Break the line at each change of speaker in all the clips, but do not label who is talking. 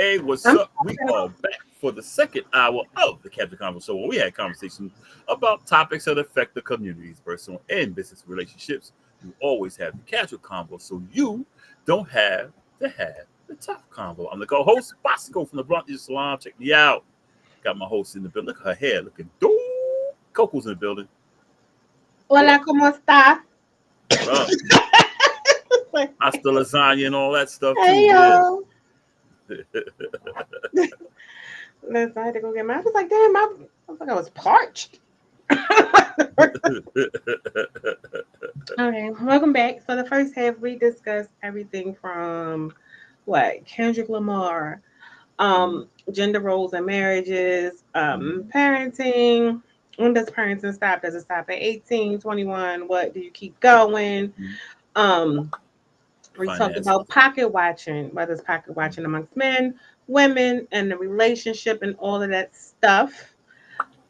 Hey, what's
I'm
up? We are back for the second hour of the Captain Convo Show, where we had conversations about topics that affect the community's personal and business relationships. You always have the casual convo, so you don't have the tough convo. I'm the co-host, Boscoe from the Bronx Salon. Check me out. Got my host in the building. Look at her hair looking dope. Coco's in the building. What
Hola,
up?
¿cómo está?
What up? Hasta lasagna and all that stuff too.
Hey
Yeah.
yo. Listen, I had to go get my. I was like, damn, I was like, I was parched. Okay, welcome back. So the first half we discussed everything from what Kendrick Lamar, gender roles and marriages, parenting. When does parenting stop? Does it stop at 18, 21? What do you keep going? Um, we talked
Finances.
about pocket watching, whether it's pocket watching amongst men, women, and the relationship and all of that stuff.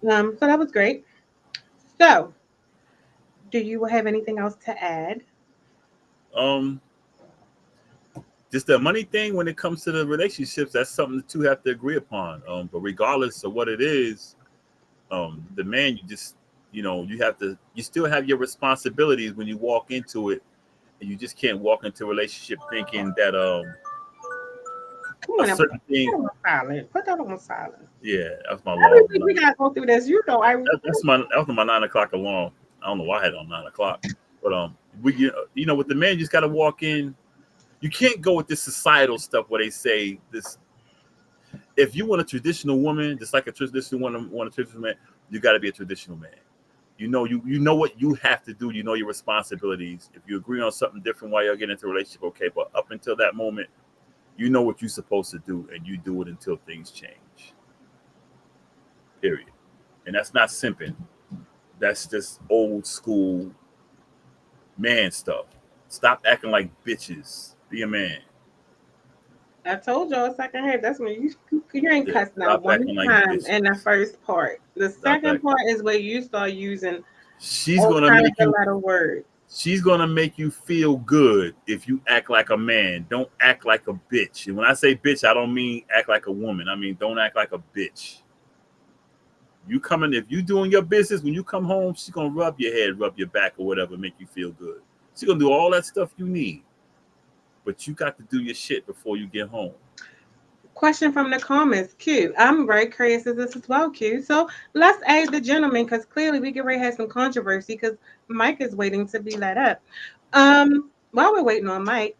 So that was great. So, do you have anything else to add?
Um, just the money thing when it comes to the relationships, that's something the two have to agree upon. But regardless of what it is, the man, you have to, you still have your responsibilities when you walk into it, and you just can't walk into a relationship thinking that
Come
a
on, now, put
certain thing.
that on silent. Put that on silent.
Yeah, that's my
Every
alarm.
week we gotta go through this. You know, I
That's my 9 o'clock alarm. I don't know why I had it on 9 o'clock, but with the man, you just got to walk in. You can't go with this societal stuff where they say this. If you want a traditional woman, just like a traditional woman, want a traditional man, you got to be a traditional man. You know what you have to do. You know your responsibilities. If you agree on something different while you're getting into a relationship, okay. But up until that moment, you know what you're supposed to do, and you do it until things change. Period. And that's not simping. That's just old school man stuff. Stop acting like bitches. Be a man.
I told y'all second half. That's when you ain't
Yeah.
cussing out
Stop
one
acting like
time
bitches.
in the first part. The
Stop
second
acting.
part is where you start using
She's
all
gonna
kinds
make
of
you.
little words.
She's gonna make you feel good if you act like a man. Don't act like a bitch. And when I say bitch, I don't mean act like a woman. I mean don't act like a bitch. You coming if you doing your business when you come home, she's gonna rub your head, rub your back, or whatever, make you feel good. She's gonna do all that stuff you need, but you got to do your shit before you get home.
Question from the comments, Q. I'm very curious of this as well, Q. So let's ask the gentleman because clearly we get ready to have some controversy because Mike is waiting to be let up. While we're waiting on Mike,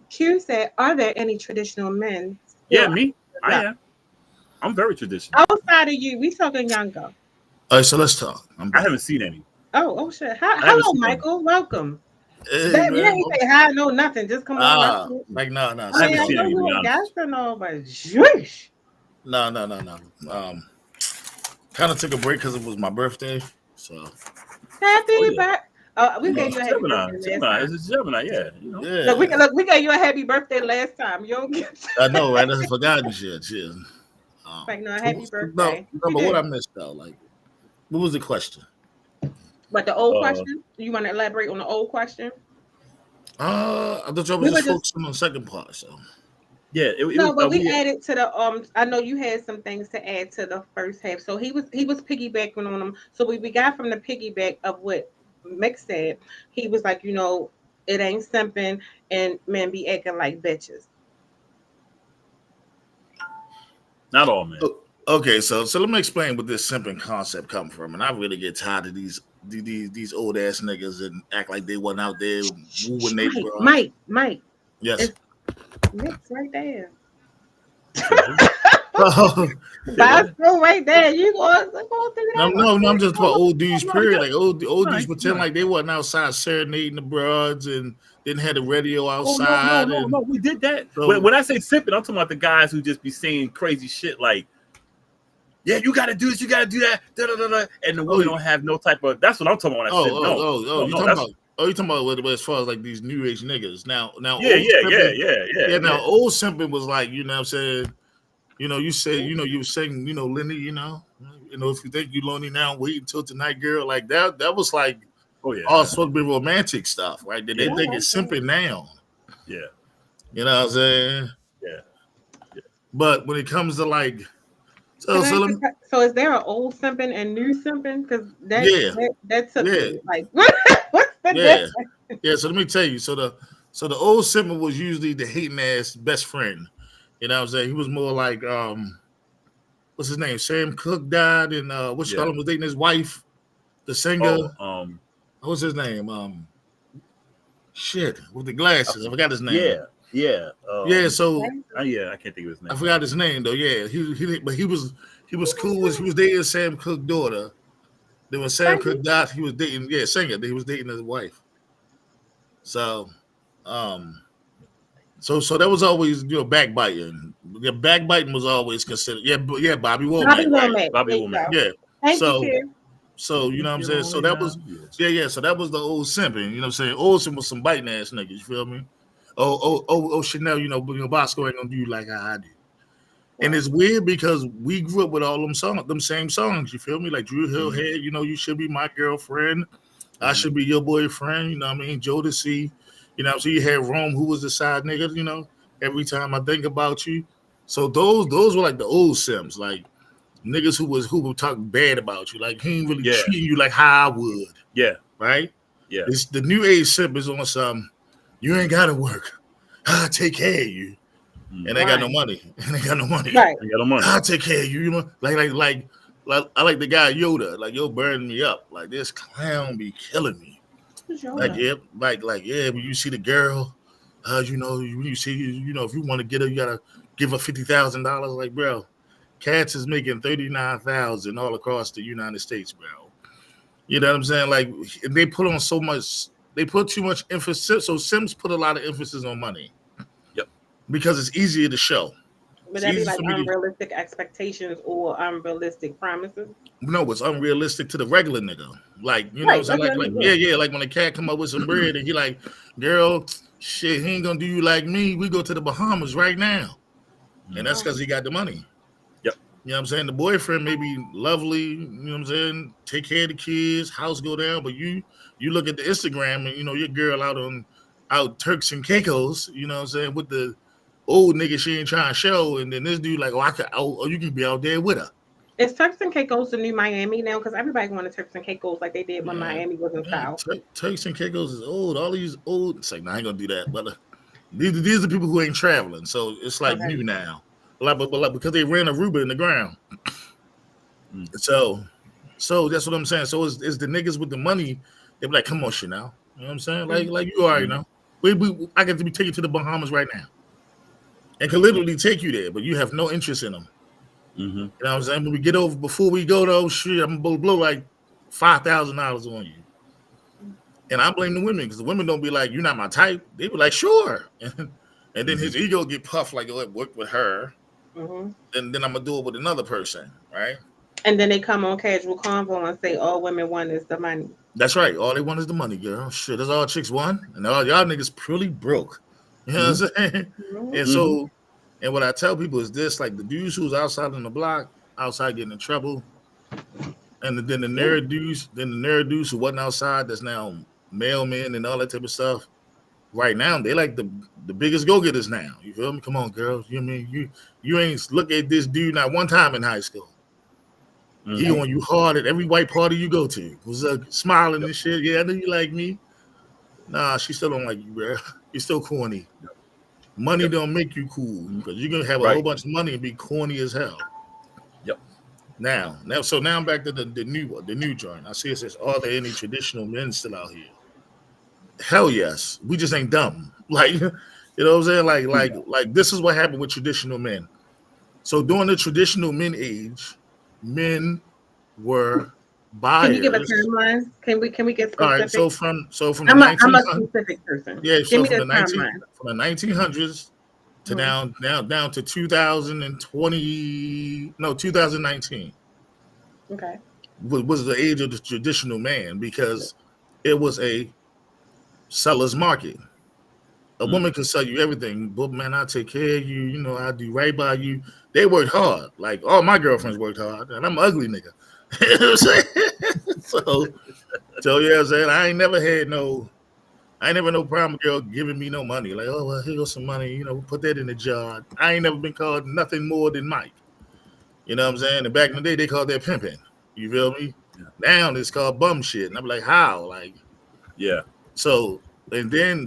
Q said, "Are there any traditional men
Yeah,
still
me, I
out
am. I'm very traditional.
outside of you?" We talking younger.
All right, so let's talk. I'm
I
back.
haven't seen any.
Oh shit.
I haven't
Hello,
seen any.
Michael. Welcome.
Hey,
That you
man.
ain't say hi, no nothing. Just come on.
Like no, no.
I
I
See,
mean,
haven't
I
no,
seen
know
any, to
you
be
a guest
honest.
and all, but shush.
no. Kind of took a break because it was my birthday. So
Oh
Happy
yeah.
birthday. We
uh,
gave you a happy
Gemini.
birthday last
Gemini.
time.
It's a Gemini, yeah.
yeah,
Look, we gave you a happy birthday last time. You don't get
I know, right? That's forgotten shit. Shit. Um,
like no
so,
happy
no,
birthday.
no.
You
But what I
did.
missed though, like, what was the question?
But the old
Uh
question, you want to elaborate on the old question?
I thought y'all was
We were
just
just
focusing on the second part. So
yeah, it was
no, but we
we
added to the I know you had some things to add to the first half. So he was piggybacking on them. So we got from the piggyback of what Mick said. He was like, it ain't simping and men be acting like bitches.
not all men.
okay, so let me explain what this simping concept come from, and I really get tired of these old ass niggas and act like they wasn't out there wooing they
Mike,
bras.
Mike, Mike.
Yes.
It's Mick's right there.
You said who? You said what?
Bosco right there. You go through
No,
that one.
no, no, I'm just about old dudes,
No, he
period.
got
Like old
no,
dudes pretend
no.
like they wasn't outside serenading the broads and didn't have the radio
Oh no, no,
outside.
no,
And
no. We did that. When,
so,
when I say sipping, I'm talking about the guys who just be saying crazy shit like, "Yeah, you got to do this, you got to do that," da, da, da, da, and the
oh,
women don't have no type of. That's what I'm talking about when I said no, no,
you
no.
talking
That's
about, you talking about as far as like these new age niggas. Now,
yeah,
old
yeah, yeah,
simping,
yeah, yeah,
yeah,
yeah.
now old simping was like, you know what I'm saying? You said, you were saying, Lenny, if you think you lonely now, wait until tonight, girl. Like that was like
Oh
all
yeah,
supposed to be romantic stuff, right? They
yeah,
think it's simping now.
yeah,
You know what I'm saying?
yeah, yeah.
But when it comes to like,
Can
so
I
let
just,
me,
so is there an old simping and new simping? Because
yeah,
that took
yeah,
me like, what's the
yeah,
difference?
yeah. So let me tell you. So the old simmer was usually the hating ass best friend. You know what I'm saying? He was more like what's his name? Sam Cooke died, and what you
Yeah.
call him was dating his wife, the singer.
Oh,
What's his name? Shit, with the
uh,
glasses. I forgot his name.
yeah, yeah.
Yeah, so
Yeah, I can't think of his
I
name.
forgot his name though. Yeah, but he was cool. He was dating Sam Cooke's daughter. Then when Sam Cooke died, he was dating singer. Then he was dating his wife. So, um, so that was always backbiting. Yeah, backbiting was always considered. Yeah, yeah, Bobby
Bobby
Womack, right?
Womack.
Bobby
There you
Womack.
go.
Yeah.
Thank you,
So
Q.
so you know what I'm
You're
saying. So
only
that was
9 years.
yeah. So that was the old simping. You know what I'm saying. Old sim was some biting ass niggas. You feel me? Oh, Chanel. Bosco ain't gonna do you like how I do. And
Right.
it's weird because we grew up with all them same songs. You feel me? Like Drew Hill
Mhm,
had, you should be my girlfriend. I
mhm.
should be your boyfriend. You know what I mean? Jodeci. So you had Rome, who was the side nigga. Every time I think about you. So those were like the old Sims, like niggas who would talk bad about you. Like he ain't really
Yeah,
treating you like how I would,
yeah,
right?
yeah.
It's the new age Sim is on some. You ain't gotta work. I take care of you, and I
Mhm.
got no
Right.
money. And I got no money.
Right.
I got no money.
I'll take care of you. Like I like the guy Yoda. Like you'll burn me up. Like this clown be killing me.
Who's
Like
Yoda?
yeah, like yeah. When you see the girl, when you see if you want to get her, you gotta give her $50,000. Like bro, Cats is making 39,000 all across the United States, bro. You know what I'm saying? Like they put on so much. They put too much emphasis. So Sims put a lot of emphasis on money
Yep.
because it's easier to show.
Would
It's
that be
easy
like
for me to
unrealistic expectations or unrealistic promises?
no, it's unrealistic to the regular nigga. Like, you know what I'm
Right.
saying?
That's what I
Like,
mean.
yeah. Like when a cat come up with some bread and he like, girl, shit, he ain't gonna do you like me. We go to the Bahamas right now. And
Mhm.
that's
Right.
because he got the money.
Yep.
You know what I'm saying? The boyfriend may be lovely, you know what I'm saying? Take care of the kids, house go down, but you look at the Instagram and your girl out Turks and Caicos, you know what I'm saying, with the old nigga she ain't trying to show, and then this dude like, you can be out there with her.
Is Turks and Caicos the new Miami now? Because everybody going to Turks and Caicos like they did when
Man,
Miami was in style.
Turks and Caicos is old. All these old. It's like, nah, I ain't gonna do that. But these are the people who ain't traveling, so it's like
Okay.
new now. But because they ran Aruba in the ground,
Mm.
so that's what I'm saying. So it's the niggas with the money. They be like, come on, shit now. You know what I'm saying?
Mhm.
Like you already
Mhm.
know. I get to be taken to the Bahamas right now, and can literally take you there, but you have no interest in them.
Mhm.
You know what I'm saying? When we get over before we go though, shit, I'm gonna blow like $5,000 on you. And I blame the women because the women don't be like, "You're not my type." They be like, "Sure," and then
Mhm.
his ego get puffed like, "Oh, it worked with her,
Mhm.
and then I'm gonna do it with another person." Right?
And then they come on casual convo and say all women want is the money.
That's right. All they want is the money, girl. Shit, that's all chicks want, and all y'all niggas pretty broke. You know
Mhm.
what I'm saying?
Mhm.
And
Mhm.
so, and what I tell people is this: like the dudes who's outside on the block, outside getting in trouble, and then
Yeah.
the nerd dudes who wasn't outside, that's now mailmen and all that type of stuff. Right now they like the biggest go getters now. You feel me? Come on, girls. You know what I mean you ain't look at this dude not one time in high school. He
Mhm.
Right.
on you hard at every white party you go to. Was smiling
Yep.
and shit. Yeah, I know you like me. Nah, she still don't like you, bro. You're still corny.
Yep.
Money
Yep.
don't make you cool
Mhm.
because you're gonna have a whole
Right.
bunch of money and be corny as hell.
Yep.
So now I'm back to the new joint. I see it says, are there any traditional men still out here? Hell yes. We just ain't dumb. Like, you know what I'm saying? Like this is what happened with traditional men. So during the traditional men age, men were
Can you give a
buyers.
timeline? Can we get
All right.
specific?
So from the
I'm a
1900s,
specific person.
yeah.
Give
So
me
from
the
the 19
timeline.
from the 1900s to
Mhm.
down to 2020, no 2019
Okay.
was the age of the traditional man because it was a seller's market. A
Mm.
woman can sell you everything, but man, I take care of you. I do right by you. They worked hard. Like all my girlfriends worked hard, and I'm an ugly nigga. You know what I'm saying? So yeah, I'm saying I ain't never had no I ain't never no problem with girl giving me no money. Like, oh well, here goes some money. Put that in the jar. I ain't never been called nothing more than Mike. You know what I'm saying? And back in the day, they called that pimping. You feel me?
Yeah.
Now it's called bum shit. And I'm like, how? Like,
Yeah.
so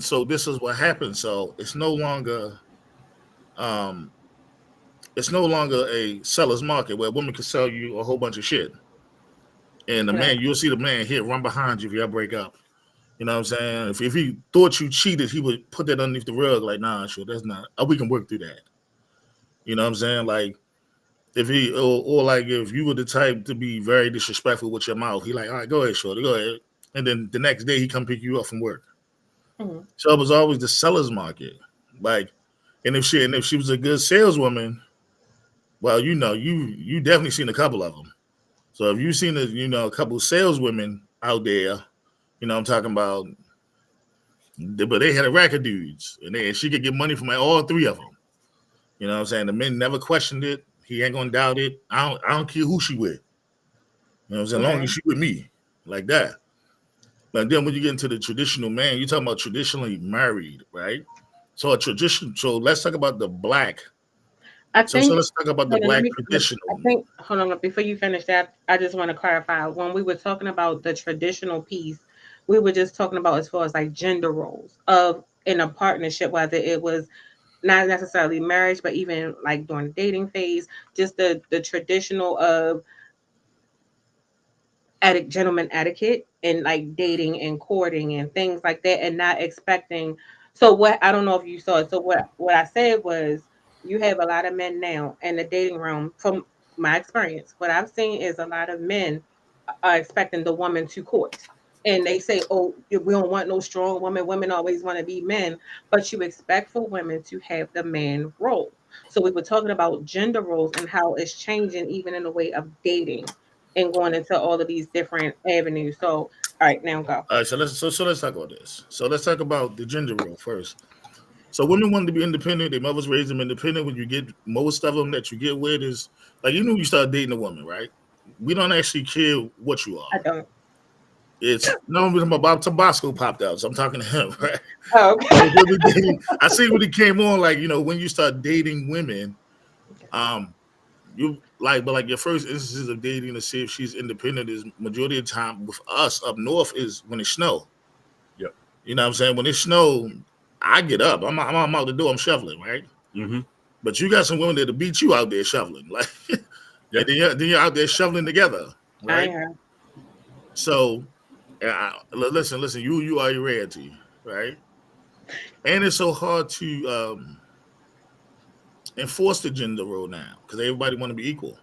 so this is what happened. So um it's no longer a seller's market where women can sell you a whole bunch of shit. And the
Right.
man, you'll see the man here run behind you if y'all break up. You know what I'm saying? If he thought you cheated, he would put that underneath the rug. Like, nah, sure, that's not. We can work through that. You know what I'm saying? Like, if he or like if you were the type to be very disrespectful with your mouth, he like, all right, go ahead, shorty, go ahead. And then the next day he come pick you up from work.
Mhm.
So it was always the seller's market. Like, and if she was a good saleswoman, well, you definitely seen a couple of them. So if you seen a couple saleswomen out there, I'm talking about, but they had a rack of dudes, and she could get money from all three of them. You know what I'm saying? The men never questioned it. He ain't gonna doubt it. I don't care who she with. You know what I'm saying? As long
Okay.
as she with me, like that. But then when you get into the traditional man, you're talking about traditionally married, right? So a tradition. So let's talk about the black.
I
So
think,
let's talk about the
hold on, let
black
me, I
traditional.
think, hold on, before you finish that, I just want to clarify. When we were talking about the traditional piece, we were just talking about as far as like gender roles of in a partnership, whether it was not necessarily marriage, but even like during the dating phase, just the traditional of gentleman etiquette and like dating and courting and things like that, and not expecting. So what, I don't know if you saw it. So what I said was, you have a lot of men now in the dating room. From my experience, what I've seen is a lot of men are expecting the woman to court. And they say, oh, we don't want no strong women. Women always want to be men. But you expect for women to have the man role. So we were talking about gender roles and how it's changing even in the way of dating and going into all of these different avenues. So, all right, now go.
All right, so let's talk about this. So let's talk about the gender role first. So women want to be independent. Their mothers raised them independent. When you get most of them that you get with is like when you start dating a woman, right? We don't actually care what you
I
are.
don't.
It's no, about Boscoe popped out, so I'm talking to him, right?
Oh,
So
okay.
when we dating, I see when he came on, like when you start dating women, um, you like, but like your first instances of dating to see if she's independent is majority of the time with us up north is when it snow.
Yep.
You know what I'm saying? When it snow, I get up. I'm out the door. I'm shoveling, right?
Mm-hmm.
But you got some women that'll beat you out there shoveling, like,
Yeah.
and then you're out there shoveling together,
I
right?
ain't heard.
So, listen, you are your rarity, right? And it's so hard to enforce the gender role now because everybody want to be equal.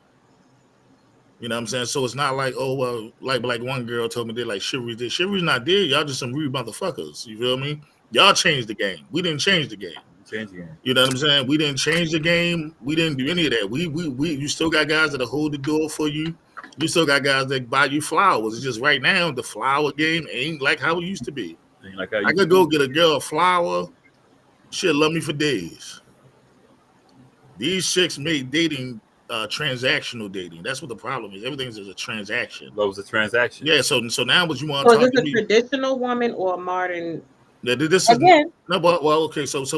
You know what I'm saying? So it's not like, oh well, like one girl told me they like chivalry. This chivalry's not there. Y'all just some rude motherfuckers. You feel me? Y'all changed the game. We didn't change the game.
Change again.
You know what I'm saying? We didn't change the game. We didn't do any of that. We you still got guys that hold the door for you. You still got guys that buy you flowers. It's just right now the flower game ain't like how it used to be.
Ain't like I
I
used to
could go
be.
get a girl a flower. She'll love me for days. These chicks made dating transactional dating. That's what the problem is. Everything is a transaction.
Loves a transaction.
Yeah. So now, what you want
So
to
is
talk
this
to
a
me?
traditional woman or a modern?
That this is
Again,
no, but well, okay. So let's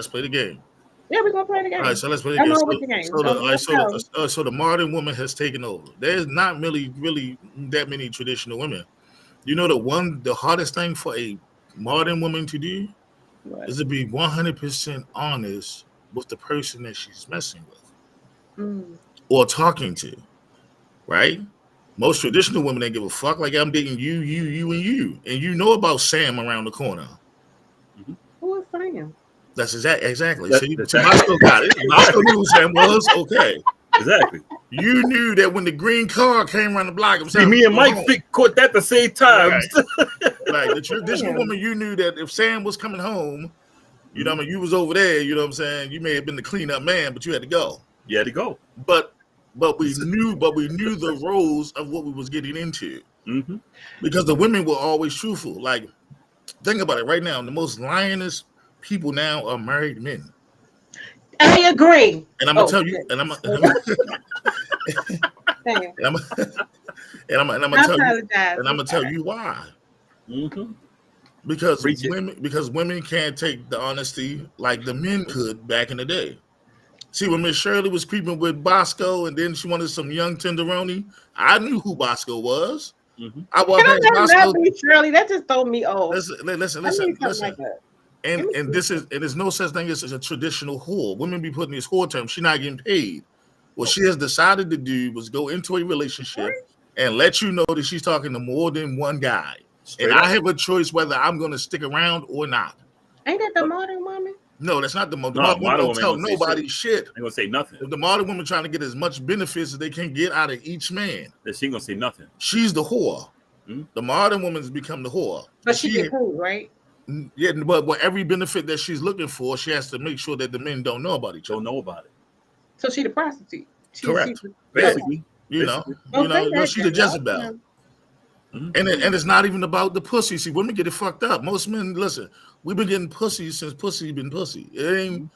play the game.
yeah, we're gonna play the
All right,
game.
so let's play the
I'm
game.
all with the game.
So the
Don't
all right,
don't
so
tell.
so the modern woman has taken over. There's not really that many traditional women. You know the hardest thing for a modern woman to do
What?
is to be 100% honest with the person that she's messing with
Mm.
or talking to, right? Most traditional women they give a fuck. Like I'm dating you, and you know about Sam around the corner.
Mm-hmm.
Who is Sam?
That's exactly.
That,
See,
that,
see, Bosco got it.
that-
Bosco knew who Sam was. Okay.
exactly.
You knew that when the green car came around the block, it was
See,
time
me
to
and
go
Mike
home.
caught that at the same time.
Right. Like the traditional
Sam.
woman, you knew that if Sam was coming home, you know
Mhm.
what I mean, you was over there, you know what I'm saying? You may have been the cleanup man, but you had to go.
You had to go.
But we knew the roles of what we was getting into.
Mm-hmm.
Because the women were always truthful. Like, think about it right now. The most lioness people now are married men.
I agree.
And I'm gonna
Oh
tell you,
shit.
and I'm
Oh,
and
Sam.
I'm and I'm gonna
I
tell you,
apologize.
and I'm
I'm
gonna tell
sorry.
you why.
Mm-hmm.
Because
Preach it.
women can't take the honesty like the men could back in the day. See, when Miss Shirley was creeping with Boscoe and then she wanted some young tenderoni, I knew who Boscoe was.
Mm-hmm.
I walked
Can I
past
let that
Boscoe.
be Shirley? That just throw me off. I
Listen,
need something
listen.
like that. Give
And
me
and
some.
this is and there's no such thing as a traditional whore. Women be putting these whore terms. She's not getting paid. What she has decided to do was go into a relationship and let you know that she's talking to more than one guy. And
Straight
I
up.
have a choice whether I'm going to stick around or not.
Ain't that the modern woman?
No, that's not the modern. The
No,
modern women
modern
don't
woman ain't
tell
gonna say shit.
nobody shit.
Ain't gonna say nothing.
The modern woman trying to get as much benefits as they can get out of each man.
That she ain't gonna say nothing.
She's the whore.
Hmm?
The modern woman's become the whore.
But she get paid, right?
Yeah, but every benefit that she's looking for, she has to make sure that the men don't know about each other.
Don't know about it.
So she the prostitute.
Correct.
Basically.
You know,
Basically.
she's the Jezebel.
Mm-hmm.
And it's not even about the pussy. See, women get it fucked up. Most men, listen, we've been getting pussy since pussy been pussy. It ain't.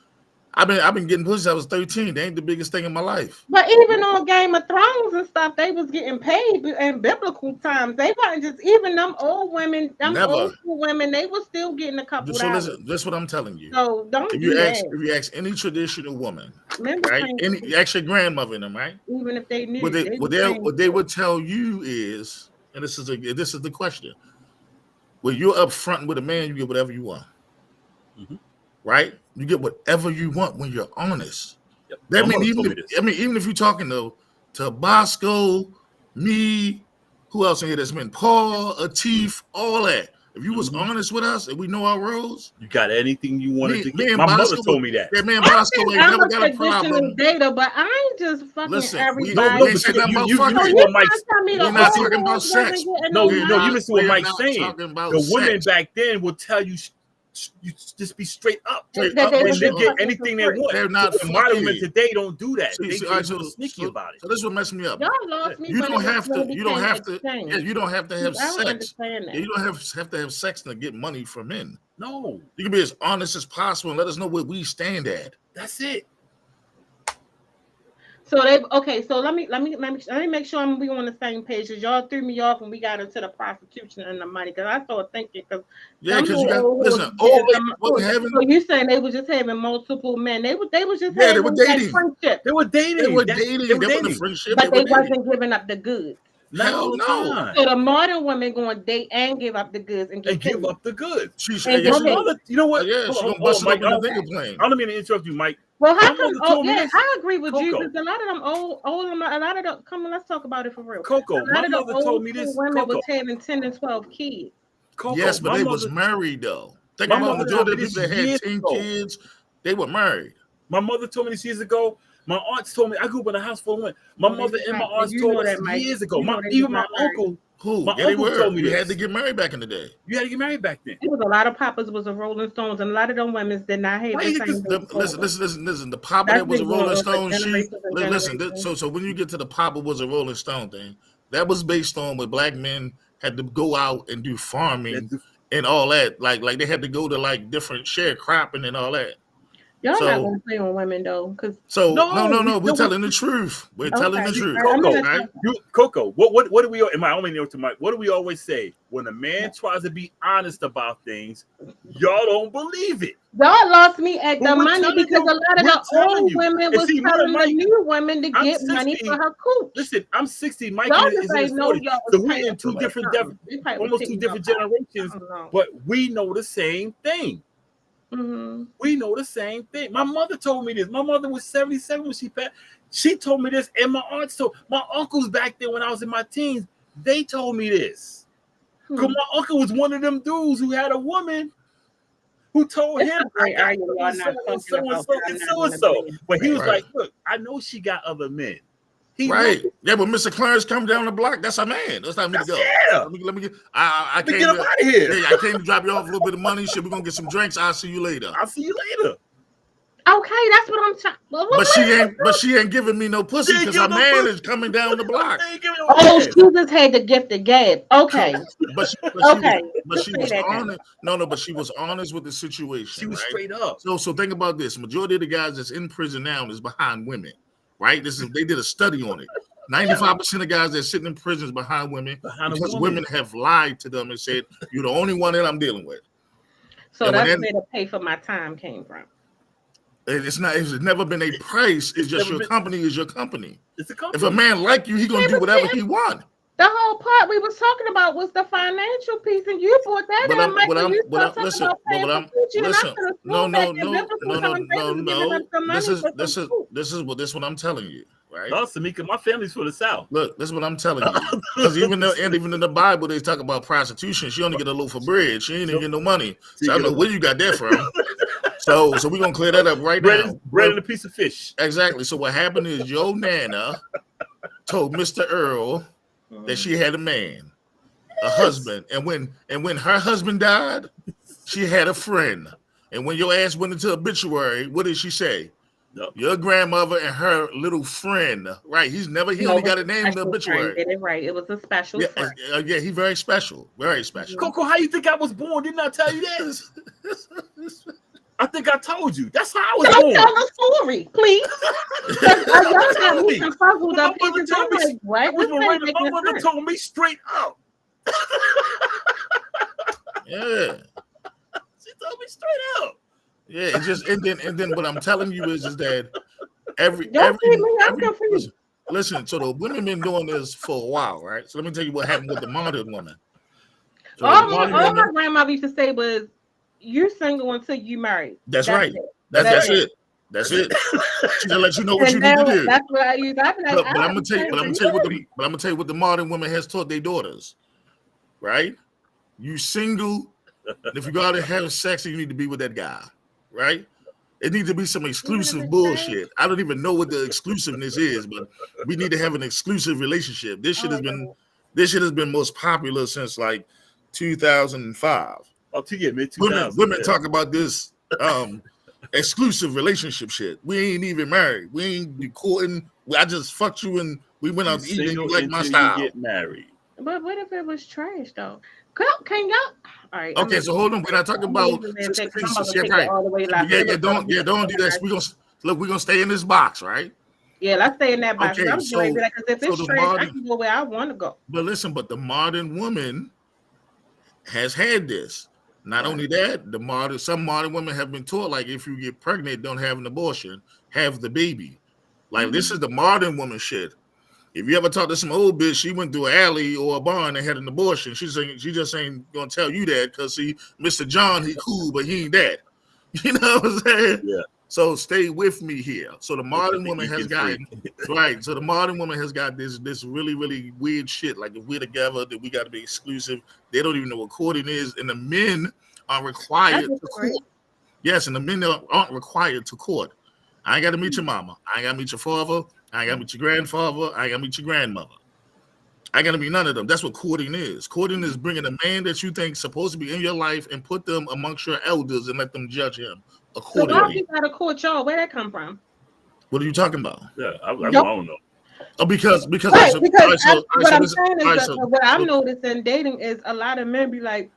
I've been getting pussy since I was 13. They ain't the biggest thing in my life.
But even on Game of Thrones and stuff, they was getting paid in biblical times. They wasn't just even them old women,
Never.
old school women. They was still getting a couple
So
dollars.
listen, that's what I'm telling you.
So don't
If
do that.
you ask any traditional woman,
Remember
right?
saying,
You ask your grandmother in them, right?
even if they knew,
What they would tell you is, and this is the question: when you're up front with a man, you get whatever you want,
Mhm.
right? You get whatever you want when you're honest.
Yep.
That
My
mean
mother
even
told
if,
me this.
I mean even if you're talking to Bosco, me, who else in here that's been Paul, Atif, all that. If you was honest with us and we know our roles,
You got anything you wanted to
me
get.
and
My mother
Bosco,
told me that.
that man Bosco ain't
I'm
never
a
got a
traditional
problem.
data, but I ain't just fucking
Listen,
everybody.
No,
we ain't
but
saying nothing about
you
fucking.
So
missing
you
what Mike's.
tell me the
We're not
old
talking about
ones
sex.
wasn't getting
No,
no
We're
you
money?
missing what
we're
Mike's
not
saying.
talking about
The women
sex.
back then will tell you, you just be straight up,
Straight
That
up,
they
but
was
and they
just
get
fucking
anything
for
they
free.
want.
they're not
So the modern women
fucking.
today don't do that.
See,
They
all right,
get real sneaky about it.
so this is what messed me up.
Y'all lost me
You
when
don't
it
have to. You don't
became
have to. Yeah,
exchange.
you don't have to have
I don't
sex.
understand that.
Yeah, you don't have to have sex to get money from men.
No,
You can be as honest as possible and let us know where we stand at.
that's it.
So so let me make sure we on the same page. Cause y'all threw me off when we got into the prostitution and the money. Cause I started thinking, cause
Yeah,
them
because you
little
got
old
listen.
hoes
All
did
they
them-
wasn't having.
so you saying they was just having multiple men? They was just
Yeah, they
having
were
like
dating.
friendship,
They were
They
dating.
were
They
dating.
were
They were the
dating.
friendship. They
but
were
they
dating.
wasn't giving up the goods.
Not
Hell
all the
no.
time.
So the modern women going to date and give up the goods and get
And give
paid.
up the goods.
She's
And
yeah,
My
get
she gonna,
paid.
mother, you know what?
yeah,
Hold
she
on,
gonna bust it
Mike.
open
I
the nigga plane.
don't mean to interrupt you, Mike.
Well, how
My
come?
mother
Oh
told me
yeah,
this.
I agree with you.
Coco.
Because a lot of them a lot of them. Come on, let's talk about it for real.
Coco.
A
My
lot of the
mother told
old
me
school
this.
women
Coco.
was having 10 and 12 kids.
Coco.
Yes, but
My
they was
mother.
married though. Think
My
That's
about
mother
what
told
majority
me
of the
this
people that had
years
10
ago.
kids, they were married.
My mother told me this years ago. My aunts told me I grew up in a house full of women. My
they
mother
was
and my
not.
aunts
You
told
know
us
that, Mike.
years ago.
You know they was
Even
not married.
Who?
my
Yeah, they
uncle
were.
told me
You
this.
had to get married back in the day.
You had to get married back then.
It was a lot of papas was a Rolling Stones, and a lot of them women did not have
Why
the
you get
same.
Listen. The Papa
That's
that was a
been going
Rolling
on for
Stone,
generations and
listen.
generations.
So when you get to the Papa was a Rolling Stone thing, that was based on what black men had to go out and do farming and all that. Like they had to go to like different sharecropping and all that.
Y'all not
So
gonna play on women though, because
no. We're telling the truth. We're telling the
okay,
truth.
I'm
Coco,
gonna
Right?
Coco, what do we? Am I only know to Mike? What do we always say when a man tries to be honest about things? Y'all don't believe it.
y'all lost me at
But
the
we're
money
telling
because
you.
a lot of
We're
the
telling
old
you.
women
And
was
see, me and
telling the
Mike,
new women to
I'm
get money
60.
for her cooch.
Listen, I'm 60. Mike
Y'all
is
just
in his
ain't know
40s.
y'all
So
was
we're
paying
in two
for
different,
something. They probably was
almost two
taking y'all
different
out.
generations,
I don't know.
but we know the same thing.
Mm-hmm.
We know the same thing. My mother told me this. My mother was 77 when she passed. She told me this, and my aunts told my uncles back then when I was in my teens. They told me this. Because my uncle was one of them dudes who had a woman who told
It's
him,
a
I
great
got
argument. Y'all
so
not
and
talking
so and
about
so
that. I'm
and
not
so and
gonna
so.
be.
But he was
Right.
like, look, I know she got other men. He
Right.
knows.
Yeah, but Mr. Clarence come down the block. That's our man. That's time me to go.
Yeah.
Let me get. I
Let me
came
get him
to,
out of here.
yeah, I came to drop you off a little bit of money. Shit, we're gonna get some drinks. I'll see you later.
I'll see you later.
Okay, that's what I'm trying.
But she ain't giving me no pussy
She ain't
because
give
her
no
man
pussy.
is coming down the block.
They ain't giving no
Oh,
head.
she just had the gift of gab. Okay,
But
okay.
she
Say
was
that then.
honest. No, but she was honest with the situation.
She was
right?
straight up.
So think about this. Majority of the guys that's in prison now is behind women, right? They did a study on it. 95% of guys that sitting in prisons behind women
Behind a
because
woman.
women have lied to them and said, "You're the only one that I'm dealing with."
So
And when
that's
that,
where the pay for my time came from.
it's not. It's never been a price. It's just
never
your
been-
company is your company.
It's a
If
company.
a man like you, he gonna
Yeah,
do
but
whatever
see,
he want.
the whole part we was talking about was the financial piece, and you brought that
But
in, Mike, when you start talking
listen,
about paying for coochie, and I
listen.
could have
No,
thrown back
no,
in
no,
biblical
no, no,
times. They
no,
was giving up
no.
some money for some food.
This is what I'm telling you, right?
No, Samika, my family's for the South.
Look, this is what I'm telling you. Because even in the Bible, they talk about prostitution. She only get a loaf of bread. She ain't even get no money. So I don't know where you got that from. So we're gonna clear that up right now.
Bread and a piece of fish.
Exactly. So what happened is your nana told Mr. Earl that she had a man, a husband, and when her husband died, she had a friend. And when your ass went into obituary, what did she say?
Yep.
Your grandmother and her little friend, right? He only got a name in the obituary.
Get it right. It was a special friend.
Yeah, he's very special, very special.
Coco, how you think I was born? Didn't I tell you that? I think I told you. That's how I was born.
Tell the story, please. Y'all got me puzzled up.
My mother told me,
what?
my mother told me straight up.
Yeah.
She told me straight up.
Yeah, and then what I'm telling you is that listen, so the women been doing this for a while, right? So let me tell you what happened with the modern woman. So
all my grandmother used to say was, "You're single until you marry."
That's right. That's it. That's it. She's gonna let you know what you need to do.
That's what I use. But
I'm gonna tell you what the modern woman has taught their daughters. Right? You single, and if you go out and have sex, you need to be with that guy. Right? It needs to be some exclusive bullshit. I don't even know what the exclusiveness is, but we need to have an exclusive relationship. This shit has been most popular since like 2005.
Oh, to get mid 2000.
Women talk about this exclusive relationship shit. We ain't even married. We ain't be courting. I just fucked you and we went out to eat and you like my style.
You get married.
But what if it was trash though? Can y'all? All right.
Okay, so hold on. We're not talking about. Yeah, don't do that. We're gonna stay in this box, right?
Yeah, let's stay in that box.
Okay,
because if it's trash, I can go where I want to go.
But listen, the modern woman has had this. Not only that, some modern women have been taught, like, if you get pregnant, don't have an abortion, have the baby. Like, this is the modern woman shit. If you ever talk to some old bitch, she went through an alley or a barn and had an abortion. She just ain't gonna tell you that because Mr. John, he cool, but he ain't that. You know what I'm saying?
Yeah.
So stay with me here. So the modern woman has got right. So the modern woman has got this really, really weird shit. Like, if we're together, then we got to be exclusive. They don't even know what courting is, and the men are required to court. Yes, and the men aren't required to court. I ain't got to meet your mama. I ain't got to meet your father. I ain't got to meet your grandfather. I ain't got to meet your grandmother. I ain't got to meet none of them. That's what courting is. Courting is bringing a man that you think is supposed to be in your life and put them amongst your elders and let them judge him accordingly.
So why you got to court y'all? Where that come from?
What are you talking about?
Yeah, I don't know.
What I'm saying is what I'm noticing dating is a lot of men be like,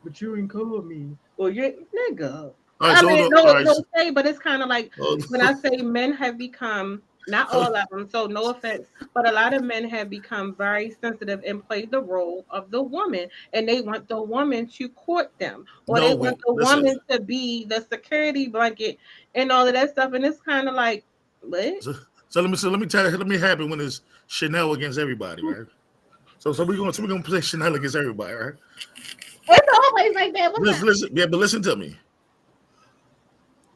"But you ain't call me," or "You nigga." Don't say, but it's kind of like when I say men have become, not all of them, so no offense, but a lot of men have become very sensitive and play the role of the woman, and they want the woman to court them, or they want the woman to be the security blanket and all of that stuff, and it's kind of like, what?
So let me tell you, let me happen when it's Chanel against everybody, right? So we're gonna play Chanel against everybody, right?
It's always like that.
But listen to me.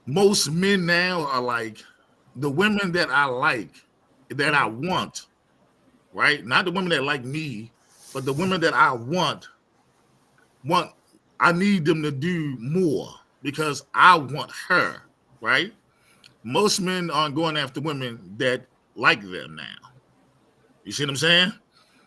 Most men now are like, the women that I like, that I want, right? Not the women that like me, but the women that I want, I need them to do more because I want her, right? Most men aren't going after women that like them now. You see what I'm saying?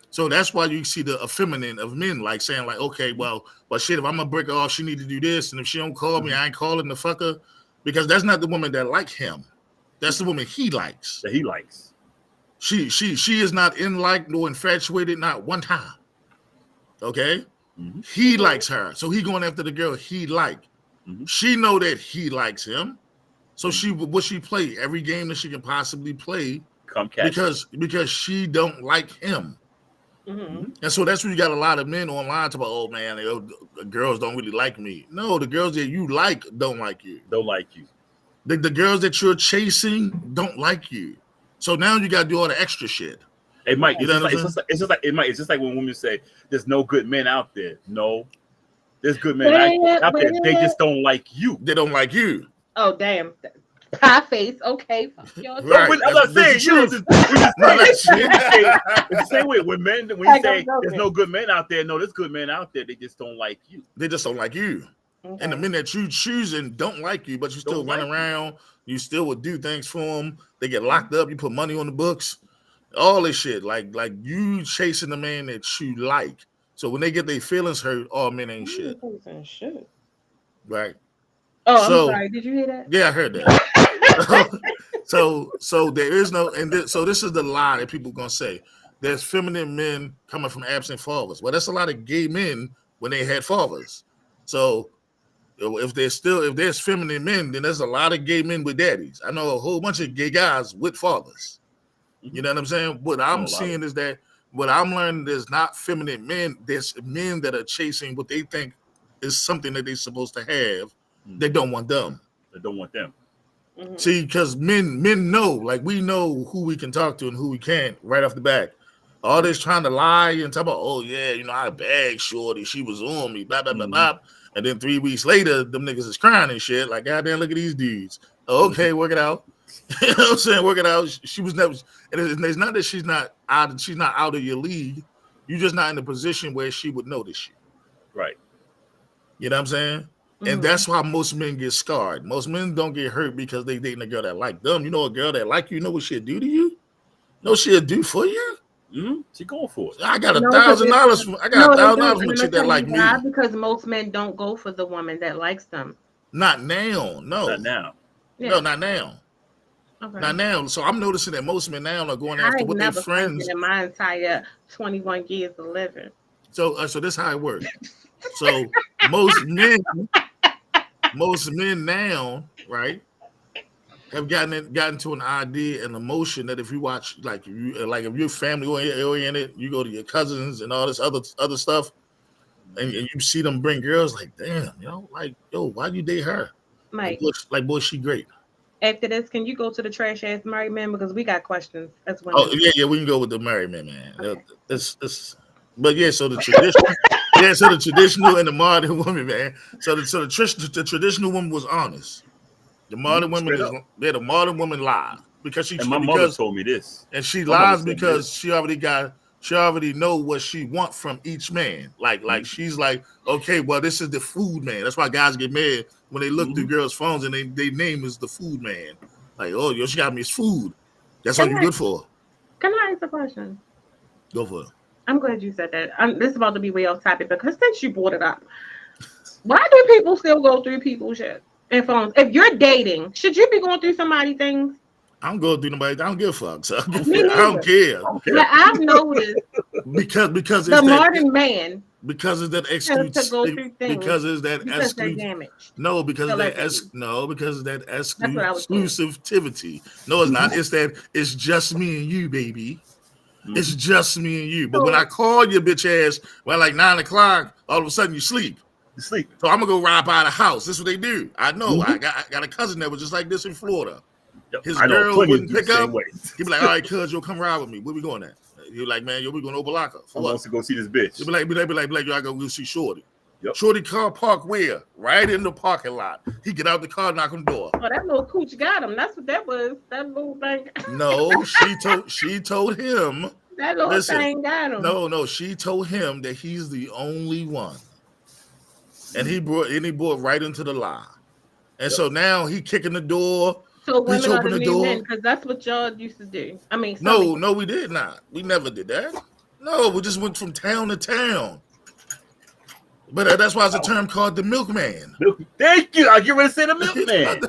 So that's why you see the effeminate of men, like saying, like, okay, well, shit, if I'm gonna break her off, she need to do this, and if she don't call me, I ain't calling the fucker, because that's not the woman that like him. That's the woman he likes.
That he likes.
She is not nor infatuated, not one time. Okay? Mm-hmm. He likes her. So he going after the girl he like. Mm-hmm. She know that he likes him. So she play every game that she can possibly play
Come catch
because she don't like him.
Mm-hmm.
And so that's where you got a lot of men online talking about, oh man, the girls don't really like me. No, the girls that you like don't like you.
Don't like you.
The girls that you're chasing don't like you. So now you got to do all the extra shit.
It might.
You
It's
know
just,
what
like,
I'm
it's just like it might. It's just like when women say, "There's no good men out there." No, there's good men
Wait,
out there.
wait.
They just don't like you.
They don't like you.
Oh damn. Pie face. Okay. Fuck y'all.
No,
Right.
I'm not saying
That's
you.
the
We're just
No,
saying.
that's
It's the same way when men. When you
Like,
say
I'm joking.
there's no good men out there, no, there's good men out there. They just don't like you.
They just don't like you.
Okay.
And the men that you choosing don't like you, but you still
Don't
run
like you.
around. You still would do things for them. They get locked up. You put money on the books. All this shit. Like you chasing the man that you like. So when they get their feelings hurt, all men ain't shit.
Shit.
Right.
Oh,
So-
I'm sorry. Did you hear that?
Yeah, I heard that. so there is no, so this is the lie that people gonna say. There's feminine men coming from absent fathers. Well, that's a lot of gay men when they had fathers. So if there's feminine men, then there's a lot of gay men with daddies. I know a whole bunch of gay guys with fathers. You know what I'm saying? What I'm seeing is that what I'm learning is not feminine men. There's men that are chasing what they think is something that they're supposed to have. They don't want them.
They don't want them.
Mm-hmm.
See, because men know, like we know who we can talk to and who we can't right off the back. All this trying to lie and talk about, oh yeah, I bagged Shorty, she was on me, blah blah blah blah. And then 3 weeks later, them niggas is crying and shit. Like, goddamn, look at these dudes. Oh, okay, work it out. You know what I'm saying? Work it out. She was never. And it's not that she's not out of your league. You're just not in a position where she would notice you.
Right.
You know what I'm saying? And that's why most men get scarred. Most men don't get hurt because they dating a girl that like them. You know, a girl that like you know what she'll do to you? Know what she'll do for you?
Mm-hmm. She going for it.
I got $1,000 from a chick that like me.
Because most men don't go for the woman that likes them.
Not now. No.
Not now.
Yeah.
No, not now.
Okay.
Not now. So I'm noticing that most men now are going after what their friends.
In my entire 21 years of living.
So this is how it works. So most men now, right, have gotten to an idea and emotion that if you watch, like if you're family oriented, you go to your cousins and all this other stuff, and you see them bring girls, like, damn, like, yo, why'd you date her?
Mike,
like, boy, she great.
After this, can you go to the trash ass married men, because we got questions as well.
Oh yeah, we can go with the married men, man.
Okay.
But yeah, so the traditional, so the traditional and the modern woman, man. So the traditional woman was honest. The modern woman the modern woman lied because
my mother told me this,
and she lies because she already know what she want from each man. Like she's like, okay, well, this is the food man. That's why guys get mad when they look through girls' phones and they name is the food man. Like, oh, yo, she got me his food. That's all you good for.
Can I ask a question?
Go for it.
I'm glad you said that. This is about to be way off topic, because since you brought it up, why do people still go through people's shit and phones? If you're dating, should you be going through somebody's things?
I don't go through nobody. I don't give a fuck. So I
Me
don't care.
But I've noticed
because
the modern man
because it's that
has to go through things
because it's that
because they're damaged.
No, because of that exclusivity. No, it's not. It's just me and you, baby. It's just me and you. But when I call your bitch ass, like 9 o'clock, all of a sudden you sleep.
You sleep.
So I'm gonna go ride by the house. This is what they do. I know. I got a cousin that was just like this in Florida. His girl wouldn't pick up. He'd be like, all right, cuz, you'll come ride with me. Where we going at? You're like, man, we going to Obalaka.
I want to go see this bitch.
He'd be like, yo, I gotta go see Shorty.
Yep.
Shorty car park where? Right in the parking lot. He get out the car, knock on the door.
Oh, that little cooch got him. That's what that was. That little thing.
No, she told him.
That little thing got him.
No, she told him that he's the only one. And he brought right into the lie. And so now he kicking the door.
So women are the new men, because that's what y'all used to do. I mean,
no, we did not. We never did that. No, we just went from town to town. But that's why it's a term called the milkman.
Thank you. I get ready to say the milkman.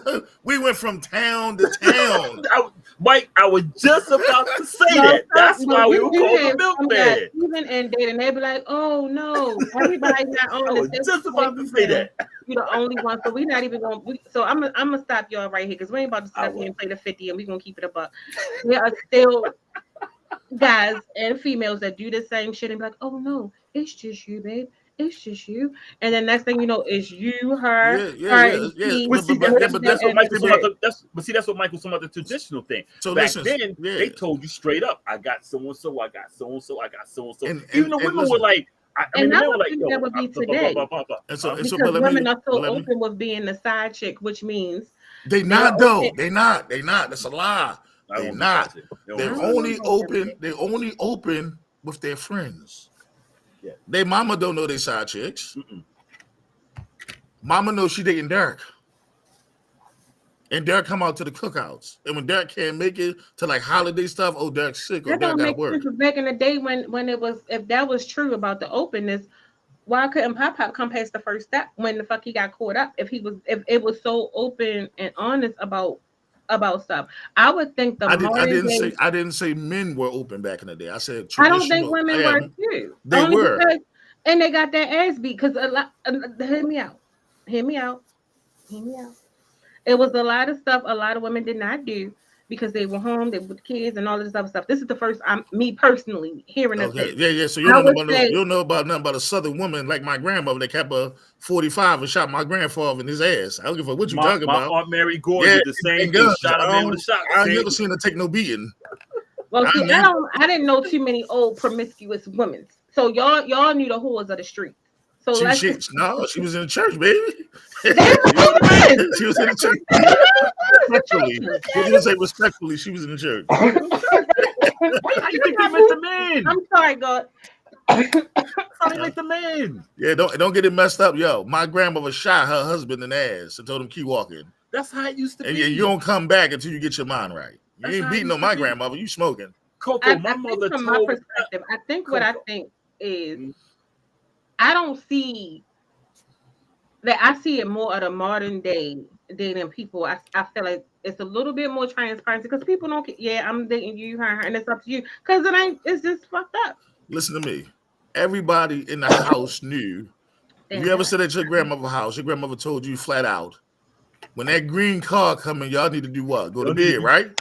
We went from town to town.
Mike, I was just about to say that. That's why we were called the milkman.
Even in dating, they be like, "Oh no, everybody's not on
I was just about to say that.
You're the only one, so we're not even going. So I'm gonna stop y'all right here because we ain't about to sit up here and play the 50, and we're gonna keep it a buck. There are still guys and females that do the same shit and be like, "Oh no, it's just you, babe. It's just you." And then next thing you know, it's you, her,
yeah.
But see, that's what Michael's talking about. But see, that's what Michael's talking about, the traditional thing.
So
back then, they told you straight up, "I got so and so, I got so and so, I got so and so." Even the women were like, I mean, the men were like,
that would be today. Because women are so open with being the side chick, which means
they not though. They not. That's a lie. They not. They're only open. They only open with their friends.
Yeah.
They mama don't know they side chicks. Mama knows she dating Derek. And Derek come out to the cookouts. And when Derek can't make it to like holiday stuff, oh, Derek's sick or Derek gotta work.
Back in the day when it was, if that was true about the openness, why couldn't Pop come past the first step when the fuck he got caught up? If it was so open and honest about stuff, I would think I
didn't say men were open back in the day. I said
I don't think women were too.
They were,
and they got their ass beat because a lot. Hear me out. It was a lot of stuff a lot of women did not do because they were home, they were with kids and all this other stuff. This is the first me personally hearing of this.
Yeah. So you don't know about nothing about a Southern woman like my grandmother that kept a 45 and shot my grandfather in his ass. I don't give a fuck what you talking about.
My Aunt Mary Gordon did the same thing. Shot a man with a shotgun.
I never seen her take no beating.
Well, see, I didn't know too many old promiscuous women. So y'all knew the whores of the street. So
she was in the church, baby. She was in the church. Respectfully, she was in the church.
How you think you met the man?
I'm sorry, God.
How you met the man?
Yeah, don't get it messed up, yo. My grandmother shot her husband in the ass and told him keep walking.
That's how it used to be.
And you don't come back until you get your mind right. You ain't beating on my grandmother. You smoking.
Coco, my mother told me. From my
perspective, I think what I think is I don't see that. I see it more of the modern day dating people. I feel like it's a little bit more transparency because people don't. Yeah, I'm dating you, her, and it's up to you because it ain't. It's just fucked up.
Listen to me. Everybody in the house knew. If you ever said at your grandmother's house, your grandmother told you flat out, when that green car coming, y'all need to do what? Go to bed, right?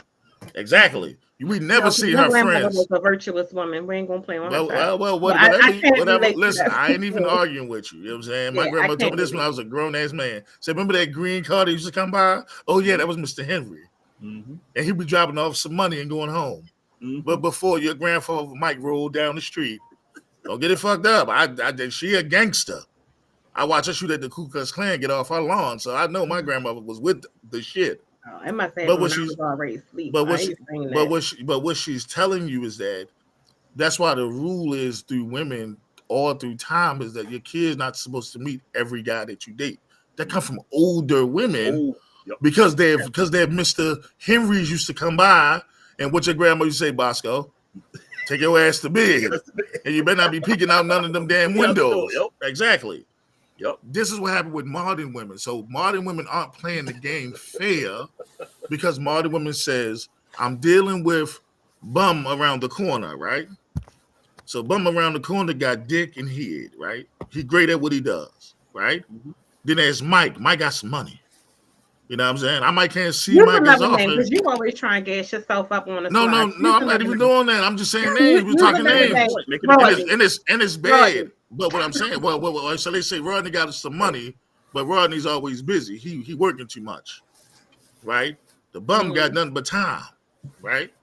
Exactly. We never see her friends.
Was a virtuous woman. We ain't gonna play on her side.
Whatever. Listen, I ain't even arguing with you. You know what I'm saying? My grandma told me this when I was a grown ass man. Said, remember that green car that used to come by? Oh yeah, that was Mr. Henry. And he'd be dropping off some money and going home. But before your grandfather Mike rolled down the street, don't get it fucked up. She a gangster. I watched her shoot at the Ku Klux Klan get off her lawn, so I know my grandmother was with the shit.
I must say,
but what she's telling you is that's why the rule is through women all through time is that your kid's not supposed to meet every guy that you date. That come from older women because they're Mr. Henrys used to come by and what your grandma used to say, Boscoe, take your ass to bed, and you better not be peeking out none of them damn windows. Exactly. Yep. This is what happened with modern women. So modern women aren't playing the game fair because modern women says, I'm dealing with bum around the corner, right? So bum around the corner got dick and head, right? He great at what he does, right? Then there's Mike. Mike got some money. You know what I'm saying? I might can't see Mike as often.
Because you always try and gas yourself up on the
No, I'm not even doing that. I'm just saying names. We're talking names. And it's bad. But what I'm saying, well, so they say Rodney got us some money, but Rodney's always busy. He working too much, right? The bum got nothing but time, right?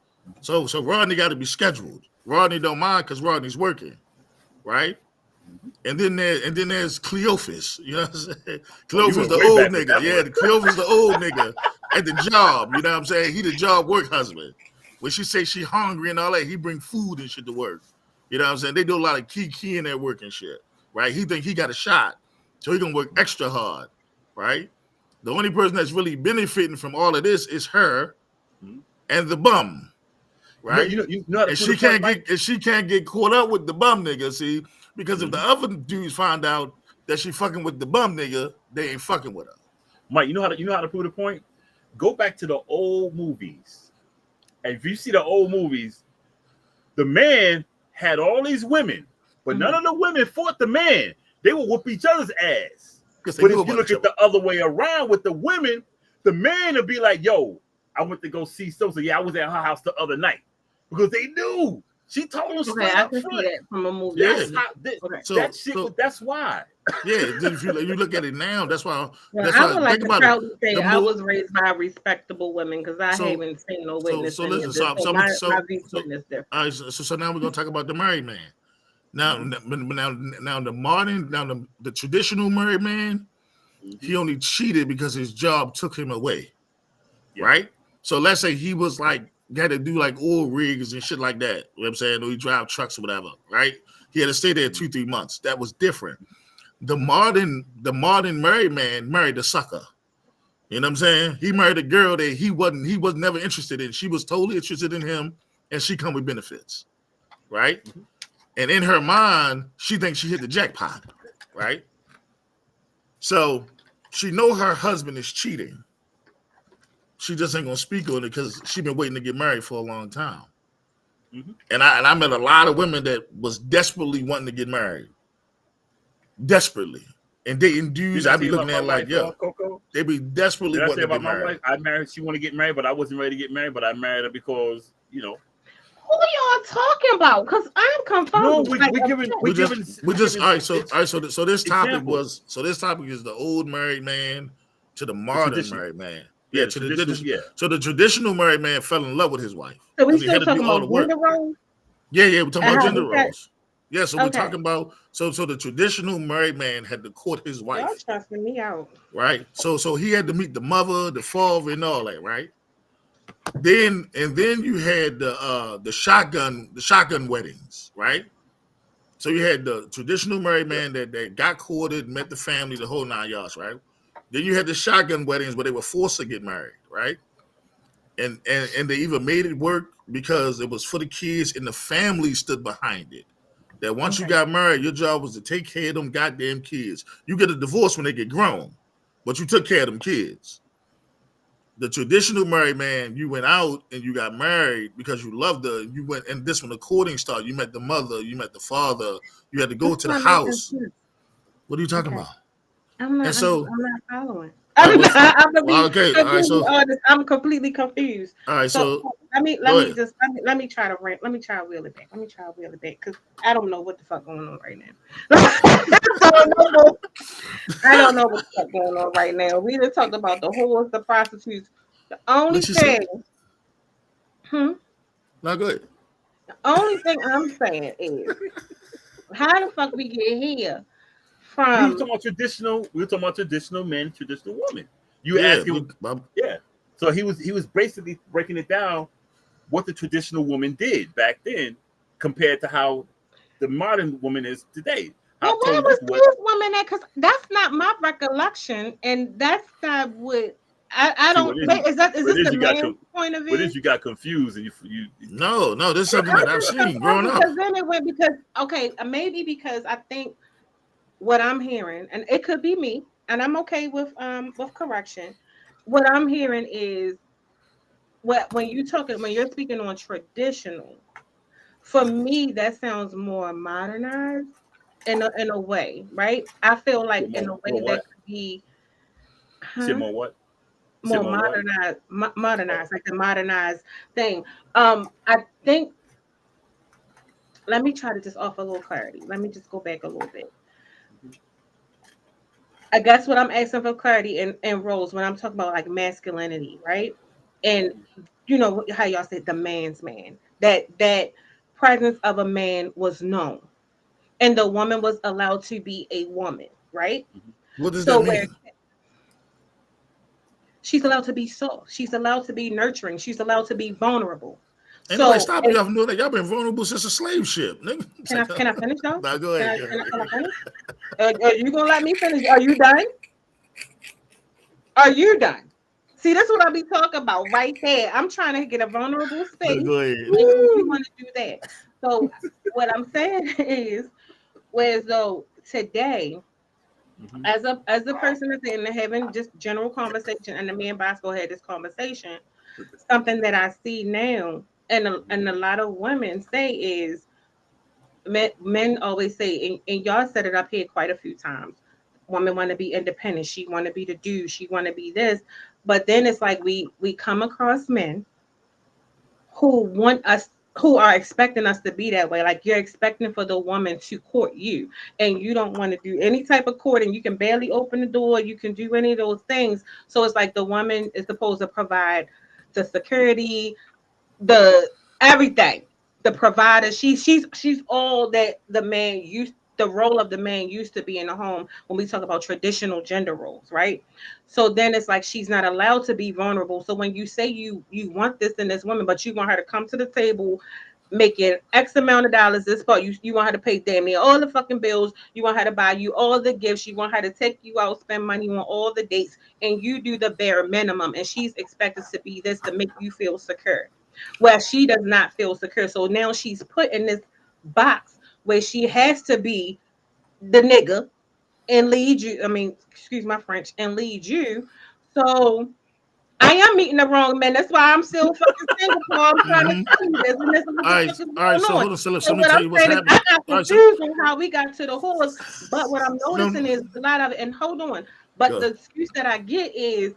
So Rodney got to be scheduled. Rodney don't mind because Rodney's working, right? And then there's Cleophas. You know what I'm saying? Cleophas the old nigga. Yeah, Cleophas the old nigga at the job. You know what I'm saying? He the job work husband. When she say she hungry and all that, he bring food and shit to work. You know what I'm saying? They do a lot of key in their work and shit, right? He think he got a shot, so he gonna work extra hard, right? The only person that's really benefiting from all of this is her and the bum, right? You know and she can't get caught up with the bum nigga, see? Because if the other dudes find out that she fucking with the bum nigga, they ain't fucking with her.
Mike, you know how to prove the point? Go back to the old movies. And if you see the old movies, the man had all these women, but none of the women fought the man. They would whoop each other's ass. But if you look at the other way around with the women, the man would be like, yo, I went to go see so. Yeah, I was at her house the other night. Because they knew. She told them straight up front. See that
from a movie.
That's how, that shit, that's why.
Yeah, if you look at it now, that's why.
Well, I would like to proudly say I was raised by respectable women because I haven't seen no witness. So listen,
so now we're gonna talk about the married man. Now, the traditional married man, he only cheated because his job took him away, right? So let's say he was like got to do like oil rigs and shit like that. You know what I'm saying? Or he drive trucks or whatever, right? He had to stay there 2-3 months. That was different. The modern married man married a sucker. You know what I'm saying? He married a girl that he was never interested in. She was totally interested in him, and she come with benefits, right? And in her mind, she thinks she hit the jackpot, right? So she know her husband is cheating. She just ain't gonna speak on it because she been waiting to get married for a long time. And I met a lot of women that was desperately wanting to get married. Desperately. And dating dudes, I be looking at like,
Coco?
They be desperately wanting to get married.
I married, she want to get married, but I wasn't ready to get married, but I married her because, you know.
Who y'all talking about? Because I'm confused.
No,
we just all right. So this topic is the old married man to the modern married man. Yeah, to the traditional. So the traditional married man fell in love with his wife.
So we still talking about gender roles?
Yeah, we're talking about gender roles. Yeah, so we're talking about so the traditional married man had to court his wife.
Y'all stressing me out.
Right. So he had to meet the mother, the father, and all that, right? Then you had the shotgun weddings, right? So you had the traditional married man that got courted, met the family, the whole 9 yards, right? Then you had the shotgun weddings where they were forced to get married, right? And they even made it work because it was for the kids and the family stood behind it. That once you got married, your job was to take care of them goddamn kids. You get a divorce when they get grown, but you took care of them kids. The traditional married man, you went out and you got married because you loved her. You went, and this when the courting started, you met the mother, you met the father. You had to go to the house. What are you talking about?
I'm not following. I'm completely confused.
All right, so
let me try to wheel it back. Because I don't know what the fuck going on right now. I don't know what the fuck going on right now. We just talked about the whores, the prostitutes. The only thing.
Not good.
The only thing I'm saying is, how the fuck we get here?
We were talking about traditional men, traditional women. You ask him, So he was basically breaking it down what the traditional woman did back then compared to how the modern woman is today.
Well, where was this woman at? Because that's not my recollection, and that's not what I don't. Is this the man's point of view?
What is you got confused and you?
No, this is something that I've seen growing up.
Because then it went maybe because I think. What I'm hearing, and it could be me, and I'm okay with correction. What I'm hearing is when you're speaking on traditional, for me that sounds more modernized in a way, right? I feel like in a way that could be
more what?
More modernized, like the modernized thing. I think. Let me try to just offer a little clarity. Let me just go back a little bit. I guess what I'm asking for clarity and roles when I'm talking about like masculinity, right? And you know how y'all said the man's man. That presence of a man was known. And the woman was allowed to be a woman, right?
What does that mean?
She's allowed to be soft. She's allowed to be nurturing. She's allowed to be vulnerable.
Ain't nobody stopping y'all from doing that. Y'all been vulnerable since a slave ship, nigga.
Can I finish though?
No, go ahead.
Can I finish? Are you gonna let me finish? Are you done? Are you done? See, that's what I be talking about right there. I'm trying to get a vulnerable space.
Go ahead.
You want to do that. So what I'm saying is, whereas though today, as a person that's in having just general conversation, and the me and Boscoe had this conversation, something that I see now, and a lot of women say is men always say, and y'all set it up here quite a few times. Women want to be independent. She want to be the dude. She want to be this. But then it's like we come across men who want us, who are expecting us to be that way. Like you're expecting for the woman to court you, and you don't want to do any type of courting. You can barely open the door. You can do any of those things. So it's like the woman is supposed to provide the security, the everything, the provider. She's all that the man used, the role of the man used to be in the home when we talk about traditional gender roles, right? So then it's like she's not allowed to be vulnerable. So when you say you want this in this woman, but you want her to come to the table making X amount of dollars this part, you want her to pay damn near all the fucking bills, you want her to buy you all the gifts, you want her to take you out, spend money on all the dates, and you do the bare minimum, and she's expected to be this to make you feel secure. Well, she does not feel secure. So now she's put in this box where she has to be the nigga and lead you. I mean, excuse my French, and lead you. So I am meeting the wrong man. That's why I'm still fucking single. Paul. I'm trying to
Mm-hmm.
tell you this, and this is what the fuck is
All right.
going
So
on.
hold on. So
So
let me
what
tell
I'm
you what's
saying is,
happening.
I got
All right. So
confused on how we got to the horse. But what I'm
no,
noticing is a lot of it. And hold on, but
go.
the excuse that I get is,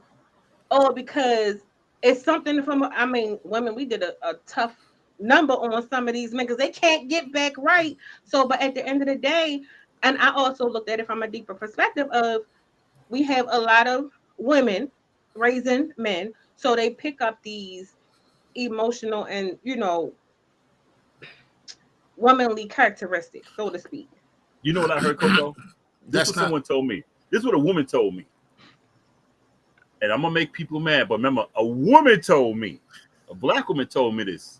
oh, because it's something from, I mean, women, we did a tough number on some of these men because they can't get back right. So, but at the end of the day, and I also looked at it from a deeper perspective of we have a lot of women raising men, so they pick up these emotional and, womanly characteristics, so to speak.
You know what I heard, Coco? This is
That's
what
not.
someone told me. This is what a woman told me. And I'm gonna make people mad, but remember, a woman told me, a black woman told me this.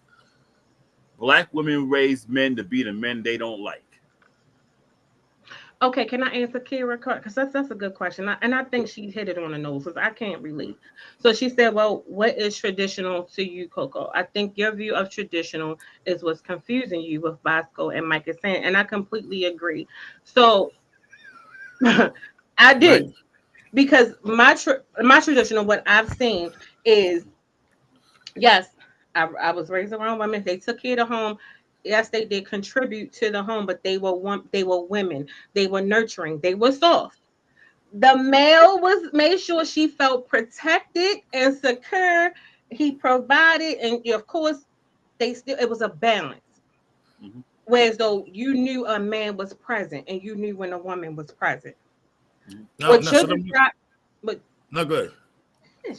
Black women raise men to be the men they don't like.
Okay, can I answer Kira? Because that's a good question. And I think she hit it on the nose because I can't relate. So she said, well, what is traditional to you, Coco? I think your view of traditional is what's confusing you with Bosco and Mike is saying. And I completely agree. So I
Right.
do. Because my traditional, what I've seen is, yes, I was raised around women. They took care of the home. Yes, they did contribute to the home, but they were women. They were nurturing. They were soft. The male was made sure she felt protected and secure. He provided, and of course, they still it was a balance.
Mm-hmm.
Whereas though you knew a man was present and you knew when a woman was present.
Mm-hmm.
No.
What
No.
you're
So let me.
describing, but
No. Go ahead.
God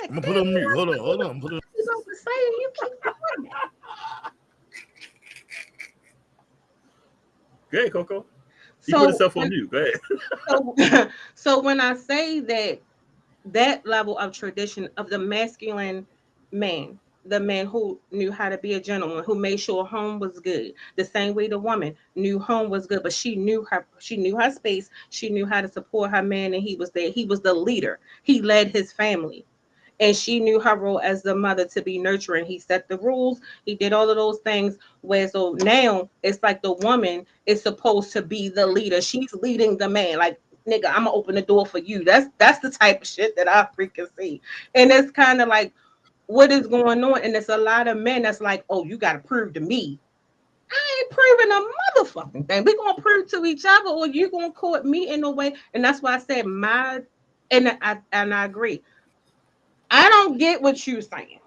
I'm gonna put
damn,
on
you
mute. Hold on. Hold on. Put it.
know what to say, and you keep doing that.
Go ahead, Coco. He put
So
himself on mute. Go ahead.
so so when I say that level of tradition of the masculine man, the man who knew how to be a gentleman, who made sure home was good, the same way the woman knew home was good, but she knew her space, she knew how to support her man, and he was there. He was the leader. He led his family. And she knew her role as the mother to be nurturing. He set the rules. He did all of those things. Where so now it's like the woman is supposed to be the leader. She's leading the man. Like, nigga, I'm gonna open the door for you. That's the type of shit that I freaking see. And it's kind of like what is going on. And it's a lot of men that's like, oh, you gotta prove to me. I ain't proving a motherfucking thing. We're gonna prove to each other, or you gonna court me in a way. And that's why I said and I agree. I don't get what you're saying.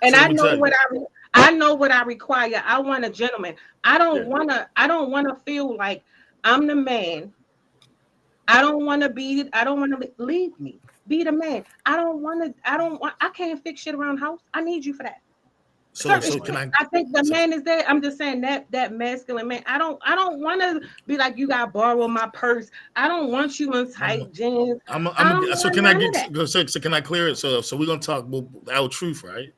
And
So let me tell you.
I know what I require. I want a gentleman.
Yeah.
I don't wanna feel like I'm the man. I don't want to leave me. Be the man. I can't fix shit around the house. I need you for that.
So
Certain
so can
shit.
I?
I think the
So
man is there. I'm just saying that masculine man. I don't want to be like you gotta borrow my purse. I don't want you in
I'm.
tight jeans. I
I'm.
don't
So
want
can I
none of
get?
that.
So can I clear it? So we're gonna talk about our truth, right?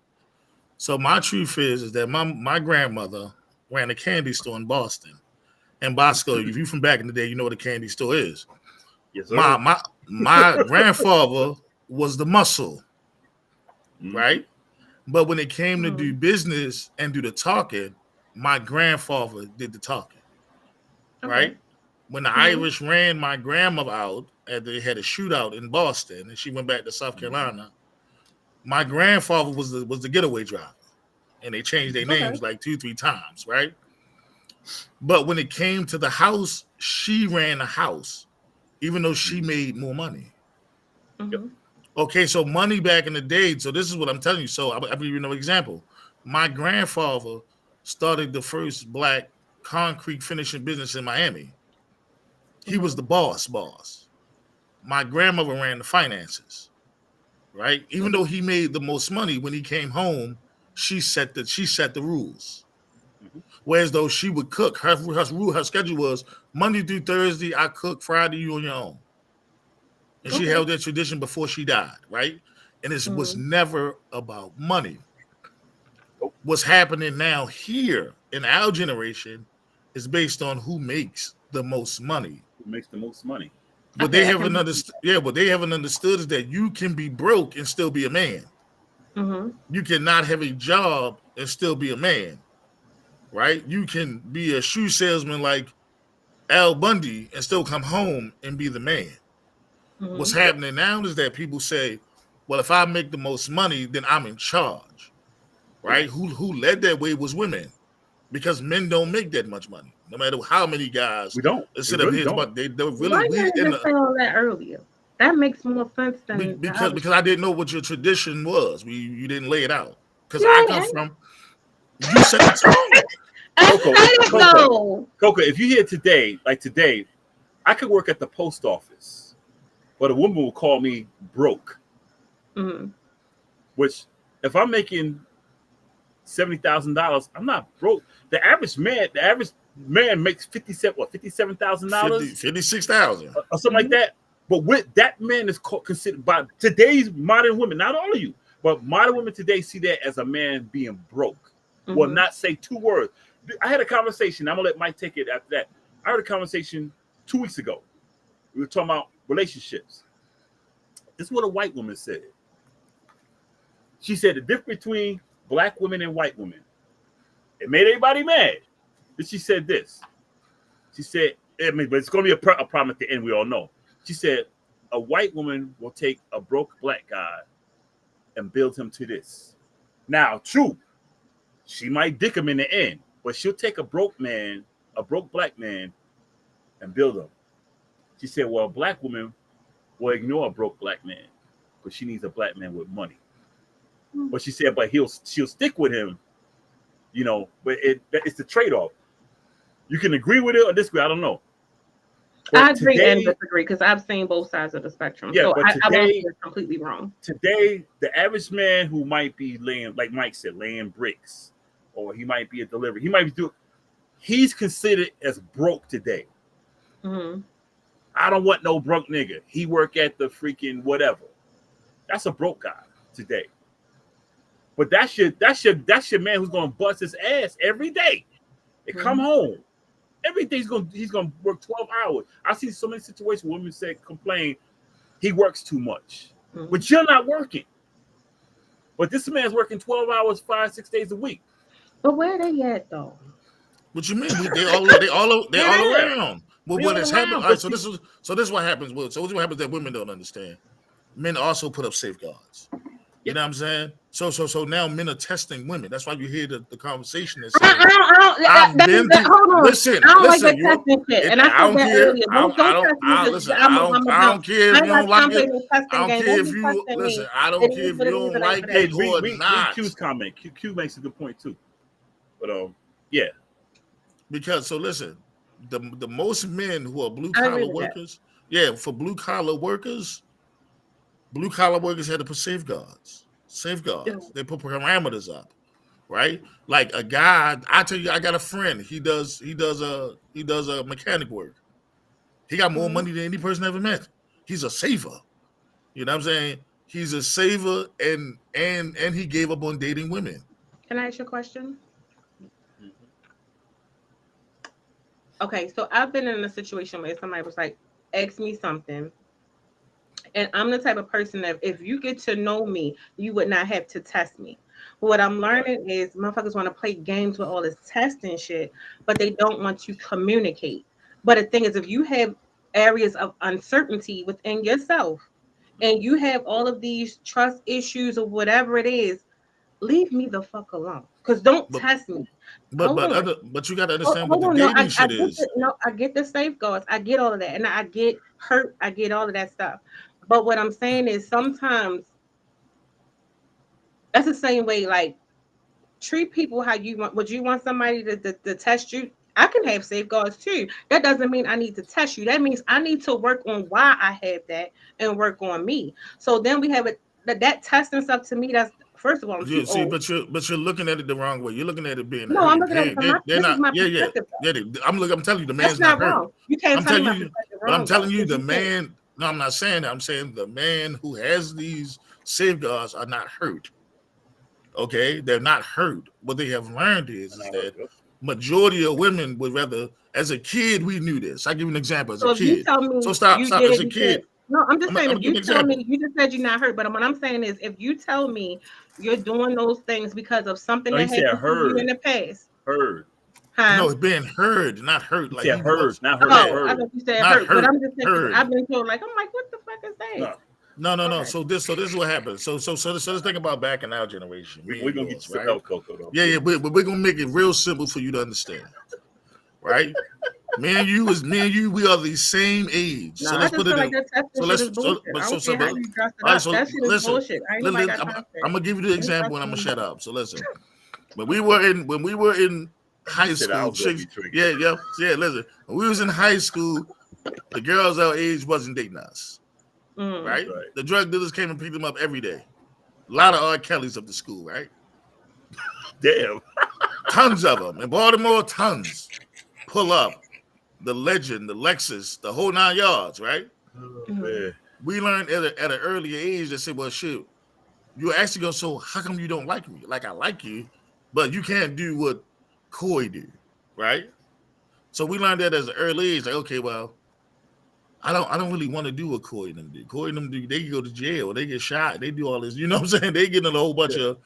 So my truth is that my grandmother ran a candy store in Boston. And Bosco, if you from back in the day, you know what a candy store is.
Yes,
My
sir.
my my grandfather was the muscle,
Mm-hmm.
right? But when it came to do
Mhm.
business and do the talking, my grandfather did the talking,
Okay.
right? When the
Mhm.
Irish ran my grandmother out and they had a shootout in Boston and she went back to South
Mm-hmm.
Carolina, My grandfather was the getaway driver, and they changed their
Okay.
names like 2-3 times, right? But when it came to the house, she ran the house, even though she made more money.
Mhm.
Okay, so money back in the day. So this is what I'm telling you. So I'll give you an example. My grandfather started the first black concrete finishing business in Miami. He was
Mhm.
the boss. My grandmother ran the finances, right? Even though he made the most money when he came home, she set the rules.
Mhm.
Whereas though she would cook, her schedule was Monday through Thursday, I cook, Friday you on your own. And she
Okay.
held that tradition before she died, right? And it was
Mhm.
never about money.
Nope.
What's happening now here in our generation is based on who makes the most money.
Who makes the most money?
What they
Okay, I can
haven't
believe
understood, yeah, what they haven't understood is that you can be broke and still be a man.
that. Mhm.
You cannot have a job and still be a man, right? You can be a shoe salesman like Al Bundy and still come home and be the man. What's
Mhm.
happening now is that people say, well, if I make the most money, then I'm in charge, right? Who led that way was women, because men don't make that much money. No matter how many guys
We don't. We
sit up
really
here,
don't.
but they're really
Why you
we in
didn't say all that earlier? That makes more sense than the
because
other
because I
shit.
didn't know what your tradition was. You didn't lay it out. Because I
You
come
ain't.
from, you set the tone.
I
Coco,
said it
Coco,
though.
Coco. If you hear today, like today, I could work at the post office, but a woman will call me broke.
Mhm.
Which, if I'm making $70,000, I'm not broke. The average man makes 57,000
56,000.
or something like
Mhm.
that. But with that man is considered by today's modern women, not all of you, but modern women today see that as a man being broke. Will
Mhm.
not say two words. I had a conversation. I'm gonna let Mike take it after that. I heard a conversation 2 weeks ago. We were talking about relationships. This is what a white woman said. She said the difference between black women and white women. It made everybody mad. But she said this. She said, I mean, but it's going to be a problem at the end. We all know. She said, a white woman will take a broke black guy and build him to this. Now, true, she might dick him in the end, but she'll take a broke man, a broke black man, and build him. She said, well, a black woman will ignore a broke black man because she needs a black man with money. But she said, but she'll stick with him, But it's the trade off. You can agree with it or disagree. I don't know.
I
But
agree and
today,
disagree because I've seen both sides of the spectrum.
yeah,
So
but
I won't say
today,
it's completely wrong.
today, the average man who might be laying, like Mike said, laying bricks, or he might be a delivery, he might be doing, he's considered as broke today.
Mhm.
I don't want no broke nigga. He work at the freaking whatever. That's a broke guy today. But that's your man who's gonna bust his ass every day and come
Mhm.
home. Everything's gonna he's gonna work 12 hours. I see so many situations where women say complain he works too much.
Mhm.
But you're not working. But this man's working 12 hours, 5, 6 days a week.
But where they at though?
What you mean? They all
Yeah.
around. Well,
We
what
all
has happened?
around.
All right,
But
so
see,
this is what happens. So this is what happens that women don't understand. Men also put up safeguards. You
yeah,
know what I'm saying? So now men are testing women. That's why you hear the conversation that
I,
say,
I don't,
I've been through.
hold on.
Listen,
I don't like
listen.
that testing shit. And I
I
said
don't
that
care.
earlier.
I don't. I
Don't
don't.
test me
I
because
listen.
I'm
I
about.
don't care
I
if
ain't
you
got
don't like
time for
it.
no
I
testing
don't
game.
care
Don't
if
be
you
testing
listen.
me.
I don't
It
care
is
if
what
you
it is,
don't
and ain't
like
for that
hey,
it
shit.
or
read
not.
Q's comment. Q makes a good point too. But yeah,
Because so listen, the most men who are blue
I agree
collar
with that.
workers, yeah, for blue collar workers had to put safeguards.
Yeah.
Safeguards. They put parameters up, right? Like a guy, I tell you, I got a friend. He does a mechanic work. He got more
Mhm.
money than any person I ever met. He's a saver. You know what I'm saying? He's a saver, and he gave up on dating women.
Can I ask you a question?
mhm.
Okay, so I've been in a situation where somebody was like, ask me something. And I'm the type of person that if you get to know me, you would not have to test me. What I'm
Right.
learning is motherfuckers want to play games with all this testing shit, but they don't want to communicate. But the thing is, if you have areas of uncertainty within yourself, and you have all of these trust issues or whatever it is, leave me the fuck alone. Because don't
But
test me.
but
Hold
but
on.
other but you got to understand what
Hold
the
on. No,
dating
I
shit
get
is.
the no, I get the safeguards. I get all of that. And I get hurt. I get all of that stuff. But what I'm saying is sometimes that's the same way, like treat people how you want. Would you want somebody to test you? I can have safeguards too. That doesn't mean I need to test you. That means I need to work on why I have that and work on me. So then we have it that testing stuff to me. That's first of all, I'm
You
too
see,
old.
but you're looking at it the wrong way. You're looking at it being
No,
hurt
I'm
and
looking at it
pain.
from my.
They're
This is
not.
my
Yeah, yeah.
perspective, though.
Yeah, I'm telling you, the
That's
man's not
not
hurt.
wrong. You can't
I'm
tell me
telling
my
you,
perspective
but I'm
wrong though,
telling you,
because
the
you can't.
man. No, I'm not saying that. I'm saying the man who has these safeguards are not hurt. Okay, they're not hurt. What they have learned is that majority of women would rather. As a kid, we knew this. I give you an example. As a
So if you
kid,
tell
so
me
stop,
you
stop.
did
As
it
a
because
kid,
no, I'm just
I'm,
saying
I'm
if
gonna give
you
you an
tell me
example.
you just said you're not hurt, but what I'm saying is if you tell me you're doing those things because of something
No, he
that
said
happened to you in
heard,
the past,
heard.
huh?
No, it's being heard, not hurt.
He
Like
said
he
heard,
was.
not hurt.
Yeah,
Oh, I
Heard.
thought you said
not
hurt, but
hurt.
I'm just saying because
Heard.
I've been told like I'm like, what the fuck is that?
No,
No.
Okay.
So this is what happens. So let's think about back in our generation, me
we're
and
gonna get you
yours,
some
right?
help, Coco. Though.
Yeah. But we're gonna make it real simple for you to understand, right? Me and you, we are the same age.
No,
So
I
let's
just
put it
feel like
in.
that testing
So
shit
let's
is bullshit. I don't care how
but
you dress it
all right.
up.
So
That shit is
listen,
bullshit. I ain't nobody got time for
I'm
it.
gonna give you the
Don't
example,
trust
and I'm gonna
me.
shut up. So listen, when we were in
He
high
said I
school,
was gonna
chicks,
be triggered.
yeah. Listen, when we was in high school, the girls our age wasn't dating us,
Mm.
right?
Right.
The drug dealers came and picked them up every day. A lot of R. Kellys up to school, right?
Damn.
Tons of them. In Baltimore, tons. Pull up. The Legend, the Lexus, the whole 9 yards, right?
Oh,
Mm.
man.
We learned at an earlier age that said, well, shit, you're actually going, so how come you don't like me? Like, I like you, but you can't do what Coy do, right? So we learned that as an early age, like, okay, well, I don't really want to do what Coy and them do. Coy and them do, they go to jail, they get shot, they do all this, you know what I'm saying? They get in a whole bunch of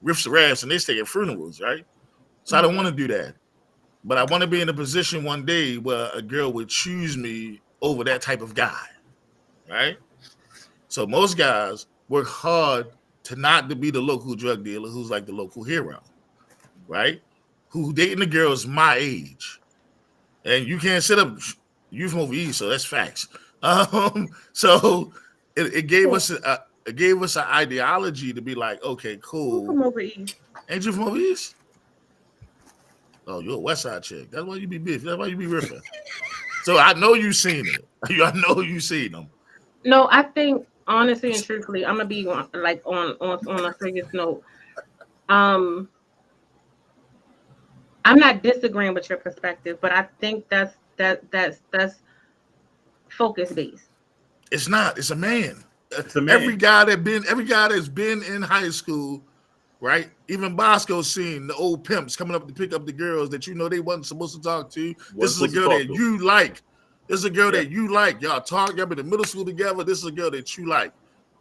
riffs and rafts and they stay at funerals, right? So I don't want to do that. But I want to be in a position one day where a girl would choose me over that type of guy, right? So most guys work hard to not to be the local drug dealer who's like the local hero, right? Who dating the girls my age. And you can't sit up, you from over east, so that's facts. So it gave us an ideology to be like, okay,
Who
cool.
from over east?
Ain't you from over east? Oh, you're a West Side chick. That's why you be beef. That's why you be riffing. So I know you seen it. I know you seen them.
No, I think honestly and truthfully, I'm gonna be like on a serious note. Um, I'm not disagreeing with your perspective, but I think that's focus based.
It's not. It's a man.
It's a man.
Every guy that's been in high school, right? Even Boscoe seen the old pimps coming up to pick up the girls that you know they wasn't supposed to talk to. This
Wasn't
is a
supposed to
girl
talk
that
to.
you like. This is a girl
Yeah.
that you like. Y'all talk. Y'all been in middle school together. This is a girl that you like.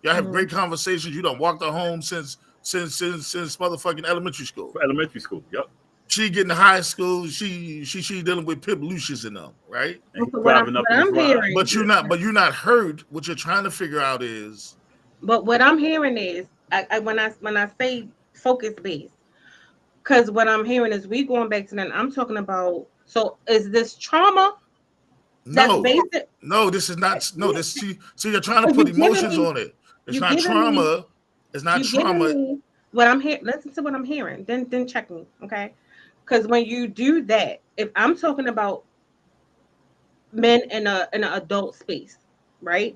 Y'all have great conversations. You done walked her home since motherfucking elementary school.
For elementary school. Yep.
She getting to high school. She dealing with Pip Lucius and them, right?
And he's
So
driving up
what
in his
I'm
ride.
hearing,
But you're not hurt. What you're trying to figure out is
but what I'm hearing is, when I say focus based, because what I'm hearing is we going back to that. I'm talking about. So is this trauma that's
no,
basic?
no. This is not. No, this. See, you're trying to
So
put emotions on it. It's
you
not
giving me,
trauma. It's not
you giving
trauma.
me what I'm hearing. Listen to what I'm hearing. Then check me, okay? Because when you do that, if I'm talking about men in an adult space, right?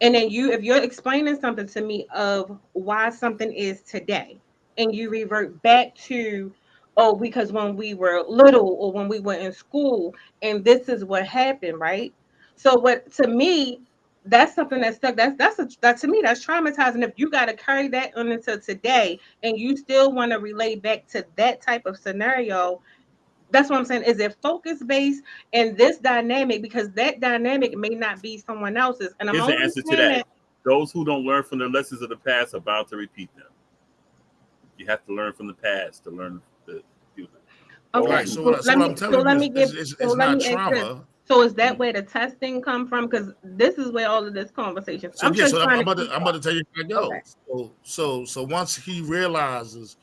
And then if you're explaining something to me of why something is today, and you revert back to, oh, because when we were little or when we were in school, and this is what happened, right? So what to me, that's something that's stuck. That to me, that's traumatizing. If you got to carry that on into today, and you still want to relate back to that type of scenario, that's what I'm saying. Is it focus based in this dynamic? Because that dynamic may not be someone else's. And I'm
Here's the
only
answer to
saying
that.
that.
Those who don't learn from the lessons of the past are bound to repeat them. You have to learn from the past to learn the future.
Okay,
Right.
Those who
So what I'm
so
telling you
let
is,
me give. So
it's
let
not
me ask this.
trauma.
So is that where the testing come from? Because this is where all of this conversation.
So yeah,
just trying
I'm about to tell you how it
Okay.
goes. So once he realizes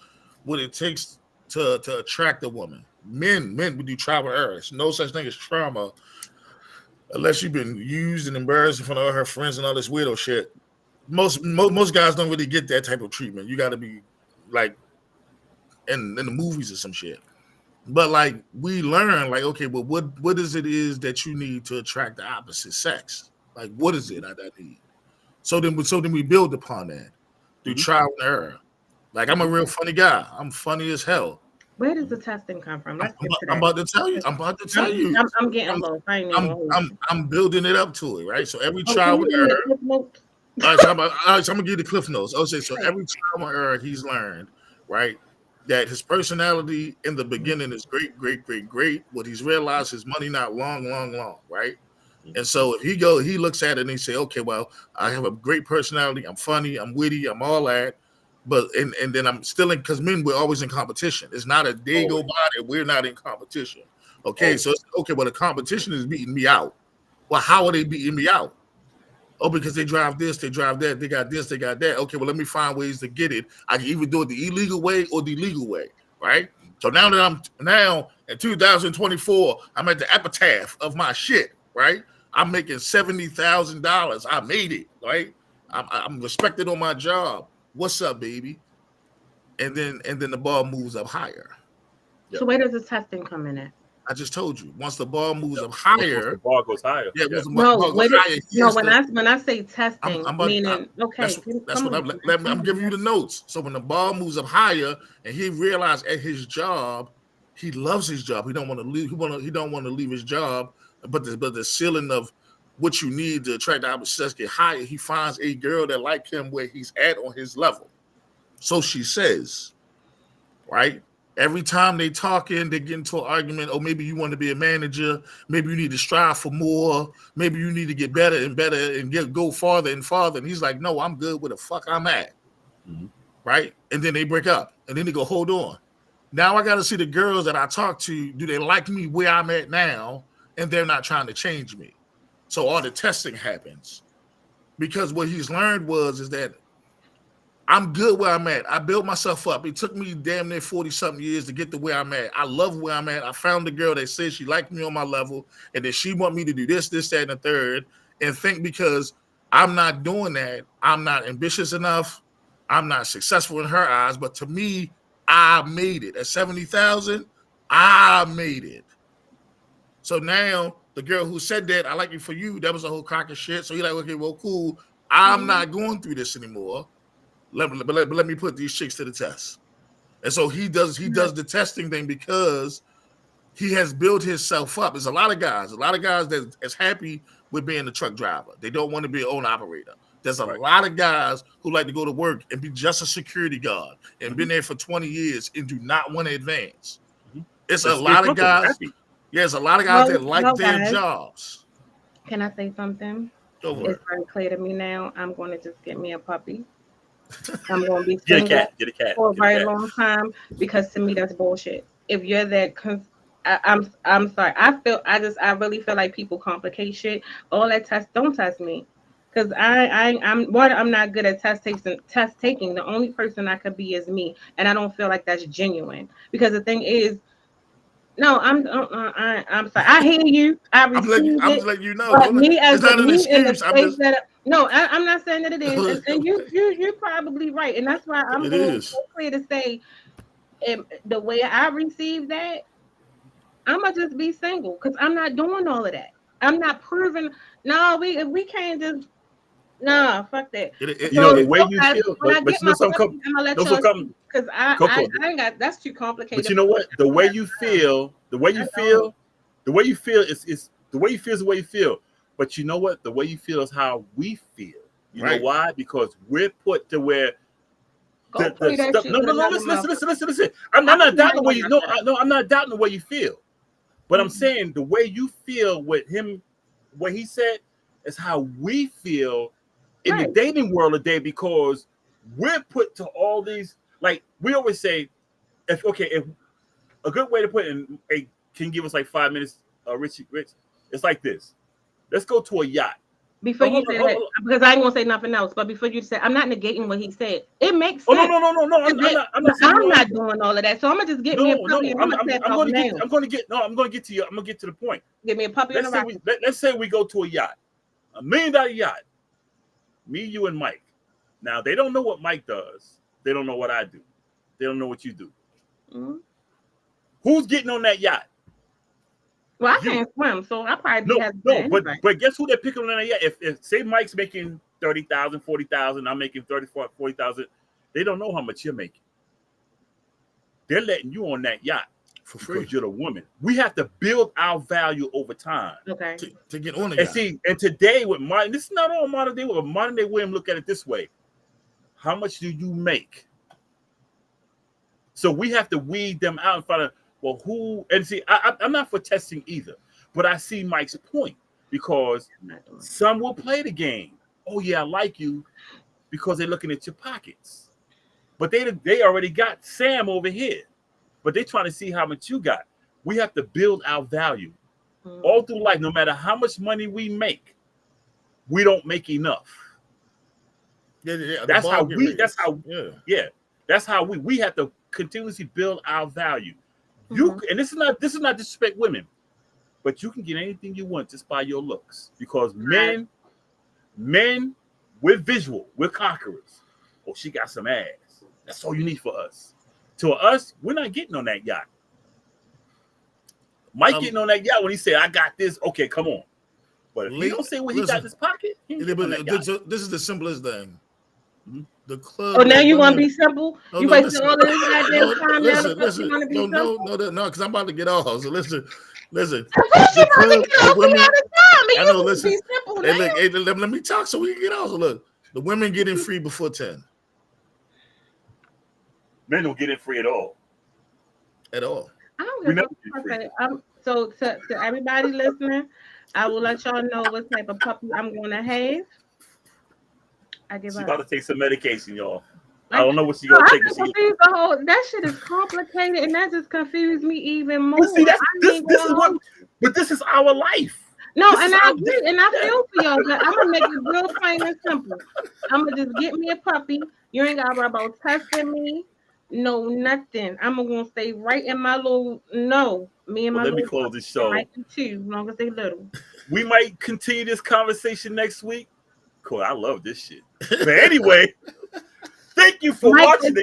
what it takes to attract a woman, men would do trial and error. There's no such thing as trauma unless you've been used and embarrassed in front of all her friends and all this weirdo shit. Most guys don't really get that type of treatment. You got to be like in the movies or some shit. But like we learn, like, okay, well, what is it is that you need to attract the opposite sex? Like, what is it that I need? So then we build upon that through trial and error. Like, I'm a real funny guy. I'm funny as hell.
Where does the testing come from? Let's get to that.
I'm about to tell you.
I'm getting lost. I ain't even
I'm building it up to it, right? So every
can
trial
you
and
give me
error.
the clip notes?
All right, so I'm gonna give you the cliff notes. Okay, so every trial and error he's learned, right, that his personality in the beginning is great. What he's realized his money not long, right? And so if he looks at it and he say, okay, well, I have a great personality. I'm funny. I'm witty. I'm all that. But and then I'm still in, because men, we're always in competition. It's not a day go by that we're not in competition. Okay, so it's, okay, well, the competition is beating me out. Well, how are they beating me out? Oh, because they drive this, they drive that, they got this, they got that. Okay, well, let me find ways to get it. I can either do it the illegal way or the legal way, right? So now that I'm in 2024, I'm at the epitaph of my shit, right? I'm making $70,000. I made it, right? I'm respected on my job. What's up, baby? And then the ball moves up higher.
So where does the testing come in at?
I just told you. Once the ball moves up higher,
the ball goes higher.
When I say testing, meaning
that's what I'm giving you the notes. So when the ball moves up higher, and he realized at his job, he loves his job. He don't want to leave. He don't want to leave his job. But the ceiling of what you need to attract the opposite sex get higher. He finds a girl that like him where he's at on his level. So she says, right? Every time they talking, they get into an argument. Oh, maybe you want to be a manager. Maybe you need to strive for more. Maybe you need to get better and better and go farther and farther. And he's like, no, I'm good where the fuck I'm at. Mm-hmm. Right? And then they break up. And then they go, hold on. Now I got to see the girls that I talk to. Do they like me where I'm at now? And they're not trying to change me. So all the testing happens. Because what he's learned is that I'm good where I'm at. I built myself up. It took me damn near 40-something years to get to where I'm at. I love where I'm at. I found a girl that says she liked me on my level and that she want me to do this, that, and the third. And think because I'm not doing that, I'm not ambitious enough. I'm not successful in her eyes. But to me, I made it. At 70,000, I made it. So now the girl who said that, I like it for you, that was a whole crock of shit. So you're like, okay, well, cool. I'm not going through this anymore. Let me put these chicks to the test. And so he does the testing thing because he has built himself up. There's a lot of guys that is happy with being a truck driver. They don't want to be an owner operator. There's a lot of guys who like to go to work and be just a security guard and been there for 20 years and do not want to advance. It's a lot of guys. Happy. Yeah, there's a lot of guys that like their jobs.
Can I say something? It's very clear to me now. I'm going to just get me a puppy. I'm going to be single
get a cat
for a very long time because to me that's bullshit. If you're that, I'm sorry. I really feel like people complicate shit. All that don't test me because I'm not good at test taking. The only person I could be is me, and I don't feel like that's genuine because the thing is. No, I'm sorry. I hear you. I'm
just letting you know.
But me as
it's not an excuse.
I'm not saying that it is, and you're probably right, and that's why I'm so clear to say, the way I receive that, I'ma just be single because I'm not doing all of that. I'm not proving. No, we can't just. Nah, fuck that.
The way you feel, but you know something.
Because I ain't got. That's too complicated.
But you know what? The way you feel is the way you feel. But you know what? The way you feel is how we feel. You know why? Because we're put to where. Listen. I'm not doubting the way you. No, I'm not doubting the way you feel. But I'm saying the way you feel with him, what he said, is how we feel in the dating world today because we're put to all these. Like we always say, if a good way to put it, can you give us like 5 minutes, Rich, It's like this. Let's go to a yacht.
Before you
hold
say
on,
that, because I ain't gonna say nothing else. But before you say, I'm not negating what he said. It makes
Oh
sense.
no. I'm not saying
I'm not doing all of that. So I'm gonna just get me a puppy and I'm gonna step off now.
I'm gonna get to you. I'm gonna get to the point.
Get me a puppy and a rocket.
Let's say we go to a yacht, $1 million yacht. Me, you, and Mike. Now they don't know what Mike does. They don't know what I do. They don't know what you do.
Mm-hmm.
Who's getting on that yacht?
Well, I can't swim, so I probably
but guess who they're picking on that yacht? If say Mike's making 30,000, 40,000, I'm making 40,000, they don't know how much you're making. They're letting you on that yacht
for free
because you're the woman. We have to build our value over time.
Okay.
To get on the yacht.
And today with modern, this is not all modern day. With modern day women, look at it this way: how much do you make? So we have to weed them out in front of. Well, who and see, I'm not for testing either, but I see Mike's point because some will play the game. Oh yeah, I like you because they're looking at your pockets, but they already got Sam over here, but they're trying to see how much you got. We have to build our value all through life. No matter how much money we make, we don't make enough. That's how we have to continuously build our value. You and this is not disrespect women, but you can get anything you want just by your looks because men, we're visual, we're conquerors. Oh, she got some ass. That's all you need for us. To us, we're not getting on that yacht. Mike getting on that yacht when he said, "I got this." Okay, come on. But if he don't say what he got in his pocket,
this is the simplest thing. The club.
Oh, now you want to be simple? You wasting all of this goddamn time.
Listen. No, because I'm about to get off. So listen.
The women.
I know. Listen. Hey, look. Let me talk so we can get off. So look, the women getting free before 10.
Men don't get it free at all.
I don't give a so to everybody listening, I will let y'all know what type of puppy I'm gonna have.
She's about to take some medication, y'all. I don't know what she's gonna take.
That shit is complicated, and that just confused me even more.
But see, this is our life.
No, and I agree, and I feel for y'all, but I'm gonna make it real plain and simple. I'm gonna just get me a puppy. You ain't gotta worry about testing me. No, nothing. I'm gonna stay right in my little me and my.
Let me close this show.
Right too, as long as they little.
We might continue this conversation next week. Cool, I love this shit. But anyway, thank you for watching the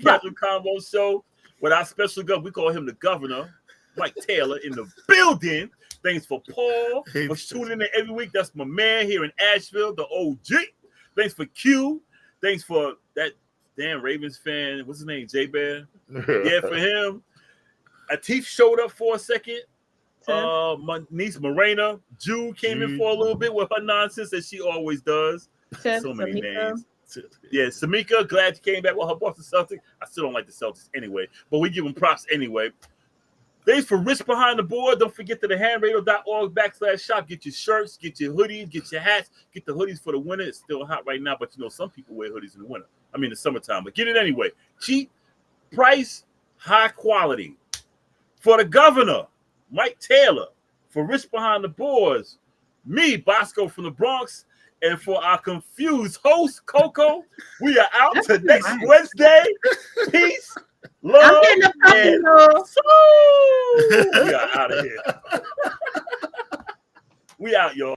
Casual Combo Show with our special guest. We call him the Governor, Mike Taylor, in the building. Thanks for Paul for tuning in every week. That's my man here in Asheville, the OG. Thanks for Q. Thanks for that damn Ravens fan. What's his name? J-Bear. Yeah, for him. Atif showed up for a second. My niece Morena, Jude came in for a little bit with her nonsense that she always does. So many names. Yeah, Samika, glad you came back with her Boston Celtics. I still don't like the Celtics anyway, but we give them props anyway. Thanks for Rich Behind the Board. Don't forget to thehandradio.org/shop. Get your shirts, get your hoodies, get your hats, get the hoodies for the winter. It's still hot right now, but some people wear hoodies in the winter. I mean, the summertime, but get it anyway. Cheap price, high quality. For the Governor, Mike Taylor, for Rich Behind the Boards, me, Boscoe from the Bronx, and for our confused host, Coco, we are out to next Wednesday. Peace, love, and soul. We are out of here. We out, y'all.